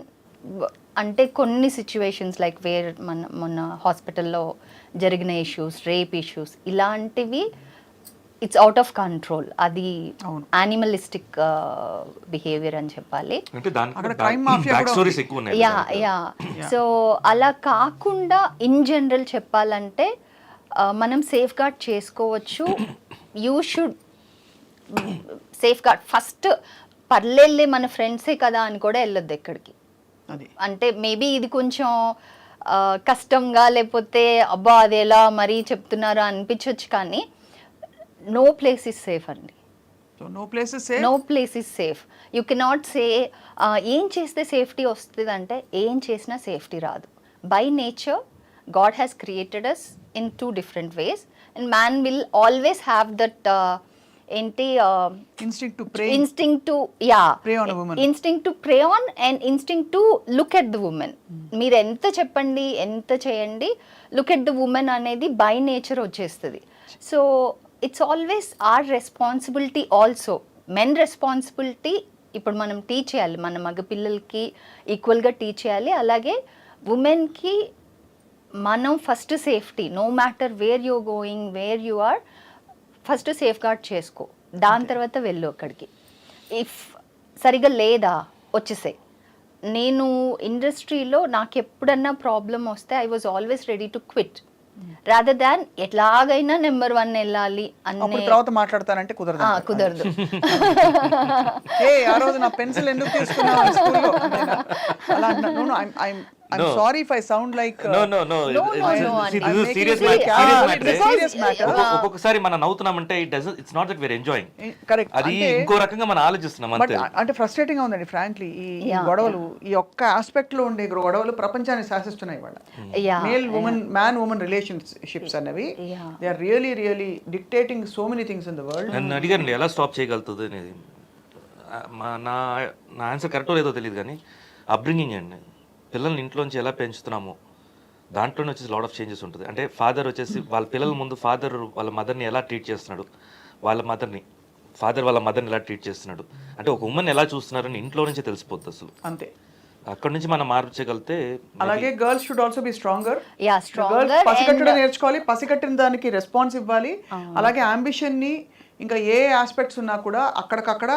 అంటే కొన్ని సిచ్యువేషన్స్ లైక్ మొన్న హాస్పిటల్లో జరిగిన ఇష్యూస్, రేప్ ఇష్యూస్, ఇలాంటివి ఇట్స్ అవుట్ ఆఫ్ కంట్రోల్. అది యానిమలిస్టిక్ బిహేవియర్ అని చెప్పాలి. సో అలా కాకుండా ఇన్ జనరల్ చెప్పాలంటే మనం సేఫ్ గార్డ్ చేసుకోవచ్చు. You should safeguard first పర్లేదులే మన ఫ్రెండ్సే కదా అని కూడా వెళ్ళొద్దు ఎక్కడికి. అది అంటే మేబీ ఇది కొంచెం కష్టంగా లేకపోతే అబ్బా అది ఎలా మరీ చెప్తున్నారా అనిపించవచ్చు, కానీ నో ప్లేస్ ఇస్ సేఫ్ అండి. So no places safe. No place is safe. You cannot say ఏం చేస్తే సేఫ్టీ వస్తుంది అంటే ఏం చేసినా సేఫ్టీ రాదు. By nature God has created us in 2 different ways and man will always have that ఏంటి instinct to prey, instinct to yeah Prey on a woman. instinct to prey on and instinct to look at the woman. మీరు ఎంత చెప్పండి ఎంత చేయండి look at the women అనేది by nature వచ్చేస్తుంది. So it's always our responsibility also, men responsibility ఇప్పుడు మనం teach చేయాలి, మన మగ పిల్లలకి ఈక్వల్గా టీచ్ చేయాలి. అలాగే ఉమెన్కి మనం first safety, no matter where you going where you are, first safeguard చేసుకో, దాని తర్వాత వెళ్ళు అక్కడికి. ఇఫ్ సరిగా లేదా వచ్చేసాయి. నేను ఇండస్ట్రీలో నాకు ఎప్పుడన్నా ప్రాబ్లం వస్తే I was always ready to quit rather than ఎట్లాగైనా నెంబర్ 1 వెళ్ళాలి అప్పుడు అనే. తర్వాత మాట్లాడతానంటే కుదరదు. కుదరదు. ఏ ఆ రోజు నా పెన్సిల్ ఎందుకు తీసుకున్నావు స్కూల్లో అలా I'm sorry if I sound like No. No, no, See, Andy. this is serious I'm matter. making Serious it matter. serious matter. ఒక్కొక్కసారి మనం నవ్వుతున్నామంటే it's not that we're enjoying. Correct. అది ఇంకో రకంగా మనం ఆలోచిస్తున్నాం బట్ అంతే. అంటే ఫ్రస్ట్రేటింగ్ గా ఉందండి ఫ్రాంక్లీ ఈ గొడవలు, ఈ ఒక్క ఆస్పెక్ట్ లో ఉండే గొడవలు ప్రపంచాన్ని శాసిస్తున్నాయి వాళ్ళ. Yeah, male women man women relationships అనేవి Yeah. They are really dictating so many things in the world. నన్ను అడిగారండి ఎలా స్టాప్ చేయగలుగుతుంది అనేది. నా ఆన్సర్ కరెక్టో లేదో తెలియదు కానీ అప్బ్రింగింగ్ అండి. పిల్లల్ని ఇంట్లోంచి ఎలా పెంచుతున్నామో దాంట్లోనే వచ్చేసి లాట్ ఆఫ్ చేంజెస్ ఉంటుంది. అంటే ఫాదర్ వచ్చేసి వాళ్ళ పిల్లల ముందు ఫాదర్ వాళ్ళ మదర్ని ఎలా ట్రీట్ చేస్తున్నాడు, ఫాదర్ వాళ్ళ మదర్ని ఎలా ట్రీట్ చేస్తున్నాడు, అంటే ఒక ఉమెన్ ఎలా చూస్తున్నారని ఇంట్లో నుంచే తెలిసిపోద్ది అసలు. అంతే. అక్కడ నుంచి మనం మార్చగలిగితే. అలాగే girls should also be stronger. Yeah, stronger పసిగట్టడం నేర్చుకోవాలి, పసిగట్టిన దానికి రెస్పాన్స్ ఇవ్వాలి. అలాగే అంబిషన్ ని ఇంకా ఏ ఆస్పెక్ట్స్ ఉన్నా కూడా అక్కడికక్కడ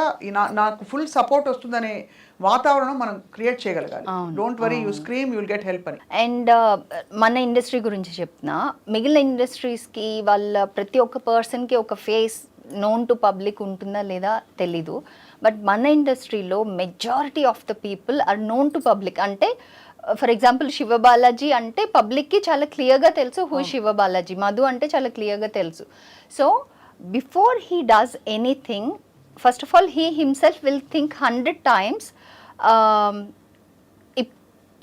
నాకు ఫుల్ సపోర్ట్ వస్తుందనే వాతావరణం మనం క్రియేట్ చేయగలగాలి. Don't worry, you scream you will get help అని. అండ్ మన ఇండస్ట్రీ గురించి చెప్తున్నా, మిగిలిన ఇండస్ట్రీస్కి వాళ్ళ ప్రతి ఒక్క పర్సన్కి ఒక ఫేస్ నోన్ టు పబ్లిక్ ఉంటుందా లేదా తెలీదు. బట్ మన ఇండస్ట్రీలో majority of the people are known to public. అంటే ఫర్ ఎగ్జాంపుల్ శివబాలాజీ అంటే పబ్లిక్కి చాలా క్లియర్గా తెలుసు హూ శివబాలాజీ. మధు అంటే చాలా క్లియర్గా తెలుసు. So before he does anything, first of all he himself will think 100 times.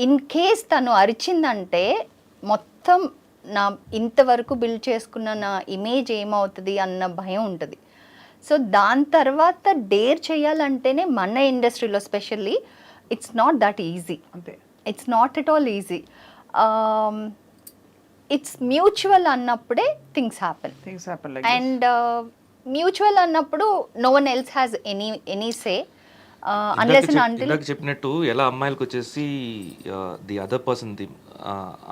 In case తను అరిచిందంటే మొత్తం నా ఇంతవరకు బిల్డ్ చేసుకున్న నా ఇమేజ్ ఏమవుతుంది అన్న భయం ఉంటుంది. సో దాని తర్వాత డేర్ చేయాలంటేనే మన ఇండస్ట్రీలో specially it's not that easy. అంతే. It's not at all easy. It's mutual అన్నప్పుడే థింగ్స్ హ్యాపెన్. అండ్ మ్యూచువల్ అన్నప్పుడు no one else has any say unless and until. ఇందాక చెప్పినట్టు ఎలా అమ్మాయిలకు వచ్చేసి ది అదర్ పర్సన్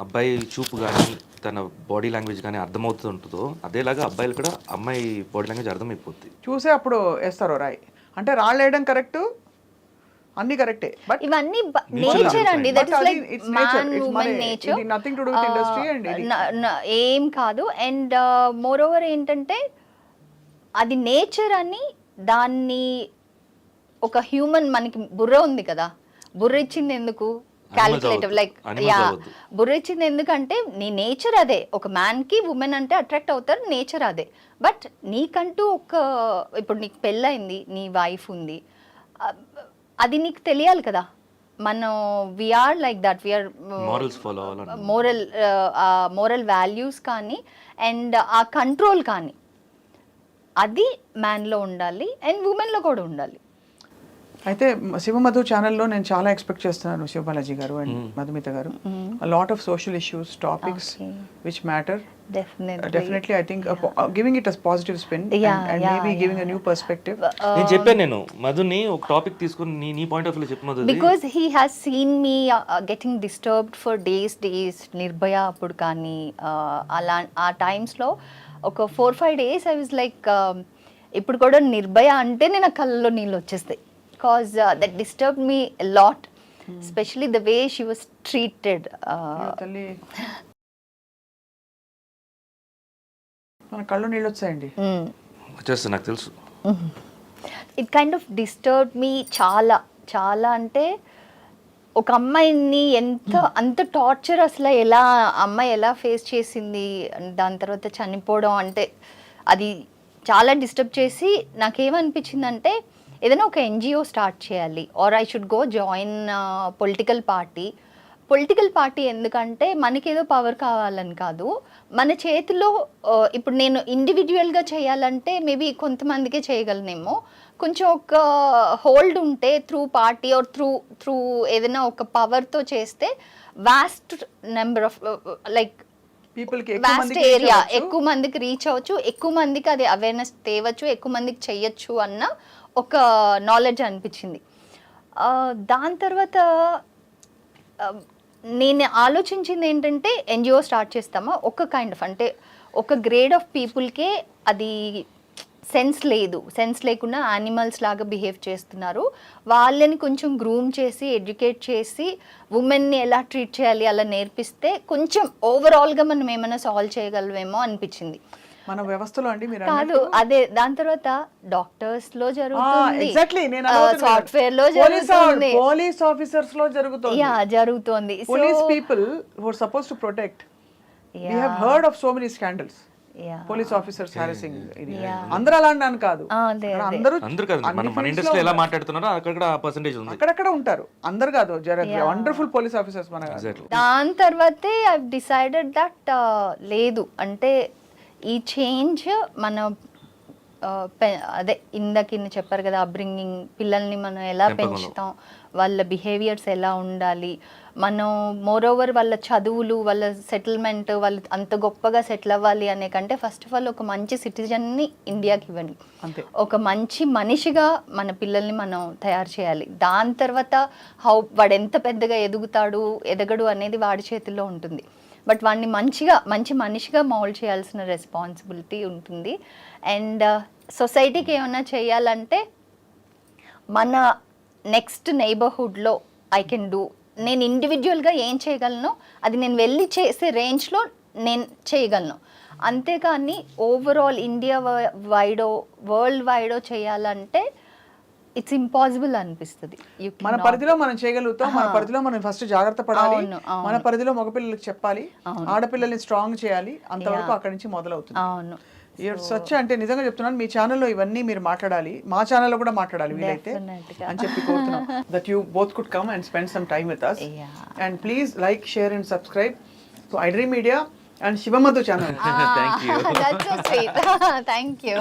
అబ్బాయి చూపు కానీ తన బాడీ లాంగ్వేజ్ కానీ అర్థమవుతూ ఉంటుందో అదేలాగా అబ్బాయిలు కూడా అమ్మాయి బాడీ లాంగ్వేజ్ అర్థమైపోద్ది. చూసే అప్పుడు వేస్తారు రాయ్. అంటే రాళ్ళు వేయడం కరెక్ట్, అన్ని కరెక్టే. బట్ ఇవన్నీ నేచర్ అండి. That is like man women nature, nothing to do with industry. And ఏం కాదు. అండ్ మోర్ ఓవర్ ఏంటంటే అది నేచర్ అని, దాన్ని ఒక హ్యూమన్, మనకి బుర్ర ఉంది కదా, బుర్ర ఇచ్చింది ఎందుకు? క్యాలిక్యులేటివ్ లైక్ యా, బుర్ర ఇచ్చింది ఎందుకంటే నీ నేచర్ అదే. ఒక మ్యాన్కి ఉమెన్ అంటే అట్రాక్ట్ అవుతారు, నేచర్ అదే. బట్ నీకంటూ ఒక, ఇప్పుడు నీకు పెళ్ళయింది, నీ వైఫ్ ఉంది, అది నీకు తెలియాలి కదా. మనం we are like that, we are moral values కానీ అండ్ ఆ కంట్రోల్ కానీ అది మ్యాన్లో ఉండాలి అండ్ ఉమెన్లో కూడా ఉండాలి. అయితే శివమధు ఛానల్లో నేను చాలా ఎక్స్పెక్ట్ చేస్తున్నాను శివబాలాజీ గారు అండ్ మధుమిత గారు. Lot of social issues, topics which matter. Definitely, I think giving it a positive spin and maybe giving a new perspective. నేను చెప్పాను, నేను మధుని ఒక టాపిక్ తీసుకొని నీ పాయింట్ ఆఫ్ వ్యూ చెప్పు Madhu. Because he has seen me getting disturbed for days. Nirbhaya అప్పుడు కానీ అలా ఆ టైమ్స్లో ఒక 4-5 days I was like, ఇప్పుడు కూడా నిర్భయ అంటేనే నా కళ్ళలో నీళ్ళు వచ్చేస్తాయి. Because that disturbed me a lot, especially the way she was treated. మన కళ్ళు నీళ్ళు వచ్చాయండి. వచ్చేస్తా, నాకు తెలుసు. It kind of disturb me చాలా చాలా అంటే ఒక అమ్మాయిని అంత టార్చర్ అసలు ఎలా అమ్మాయి ఎలా ఫేస్ చేసింది దాని తర్వాత చనిపోవడం అంటే అది చాలా డిస్టర్బ్ చేసి నాకేమనిపించిందంటే ఏదైనా ఒక ఎన్జిఓ స్టార్ట్ చేయాలి or I should go join political party ఎందుకంటే మనకేదో పవర్ కావాలని కాదు మన చేతిలో ఇప్పుడు నేను ఇండివిజువల్గా చేయాలంటే మేబీ కొంతమందికే చేయగలనేమో కొంచెం ఒక హోల్డ్ ఉంటే త్రూ పార్టీ ఆర్ త్రూ ఏదైనా ఒక పవర్తో చేస్తే vast number of like vast area ఎక్కువ మందికి రీచ్ అవ్వచ్చు ఎక్కువ మందికి అది అవేర్నెస్ తేవచ్చు ఎక్కువ మందికి చెయ్యొచ్చు అన్న ఒక నాలెడ్జ్ అనిపించింది. దాని తర్వాత నేను ఆలోచించింది ఏంటంటే ఎన్జిఓ స్టార్ట్ చేస్తామా ఒక కైండ్ ఆఫ్ అంటే ఒక గ్రేడ్ ఆఫ్ పీపుల్కే అది సెన్స్ లేకుండా యానిమల్స్ లాగా బిహేవ్ చేస్తున్నారు వాళ్ళని కొంచెం గ్రూమ్ చేసి ఎడ్యుకేట్ చేసి ఉమెన్ని ఎలా ట్రీట్ చేయాలి అలా నేర్పిస్తే కొంచెం ఓవరాల్గా మనం ఏమైనా సాల్వ్ చేయగలమేమో అనిపించింది. మన వ్యవస్థలో అండి మీరు కాదు అదే దాని తర్వాత డాక్టర్స్ లో జరుగుతుంది సాఫ్ట్వేర్ లో జరుగుతుంది పోలీస్ ఆఫీసర్స్ లో జరుగుతుంది జరుగుతుంది police people who are supposed to protect we have heard of so many scandals police officers harassing అందరూ అలా అన్నాను కాదు అందరూ కాదు మన ఇండస్ట్రీలో ఎలా మాట్లాడుతున్నారో అక్కడ పర్సెంటేజ్ ఉంది అక్కడక్కడ ఉంటారు అందరు కాదు వండర్ఫుల్ పోలీస్ ఆఫీసర్స్ మన దాని తర్వాతే ఐ డిసైడెడ్ దట్ లేదు అంటే ఈ చేంజ్ మన అదే ఇందాక చెప్పారు కదా అప్బ్రింగింగ్ పిల్లల్ని మనం ఎలా పెంచుతాం వాళ్ళ బిహేవియర్స్ ఎలా ఉండాలి మనం మోరోవర్ వాళ్ళ చదువులు వాళ్ళ సెటిల్మెంట్ వాళ్ళు అంత గొప్పగా సెటిల్ అవ్వాలి అనే కంటే ఫస్ట్ ఆఫ్ ఆల్ ఒక మంచి సిటిజన్ని ఇండియాకి ఇవ్వండి ఒక మంచి మనిషిగా మన పిల్లల్ని మనం తయారు చేయాలి దాని తర్వాత వాడు ఎంత పెద్దగా ఎదగడు అనేది వాడి చేతిలో ఉంటుంది బట్ వాడిని మంచి మనిషిగా మౌల్డ్ చేయాల్సిన రెస్పాన్సిబిలిటీ ఉంటుంది. అండ్ సొసైటీకి ఏమైనా చేయాలంటే మన నెక్స్ట్ నైబర్హుడ్లో ఐ కెన్ డూ నేను ఇండివిజువల్గా ఏం చేయగలను అది నేను వెళ్ళి చేసే రేంజ్లో నేను చేయగలను అంతేకాని ఓవరాల్ ఇండియా వరల్డ్ వైడో చేయాలంటే ఇట్స్ ఇంపాసిబుల్ అనిపిస్తుంది. మన పరిధిలో మనం చేయగలుగుతాం మన పరిధిలో మనం ఫస్ట్ జాగ్రత్త పడాలి మన పరిధిలో మగపిల్లలకు చెప్పాలి ఆడపిల్లల్ని స్ట్రాంగ్ చేయాలి అంతవరకు అక్కడి నుంచి మొదలవుతుంది. అవును సచ్ అంటే నిజంగా చెప్తున్నాను మీ ఛానల్లో ఇవన్నీ మీరు మాట్లాడాలి మా ఛానల్లో కూడా మాట్లాడాలి వీలైతే అని చెప్పి కోరుతున్నాం that you both could come and spend some time with us and please like share and subscribe to iDream Media and Shivamadu channel. Thank you. That's so sweet. Thank you.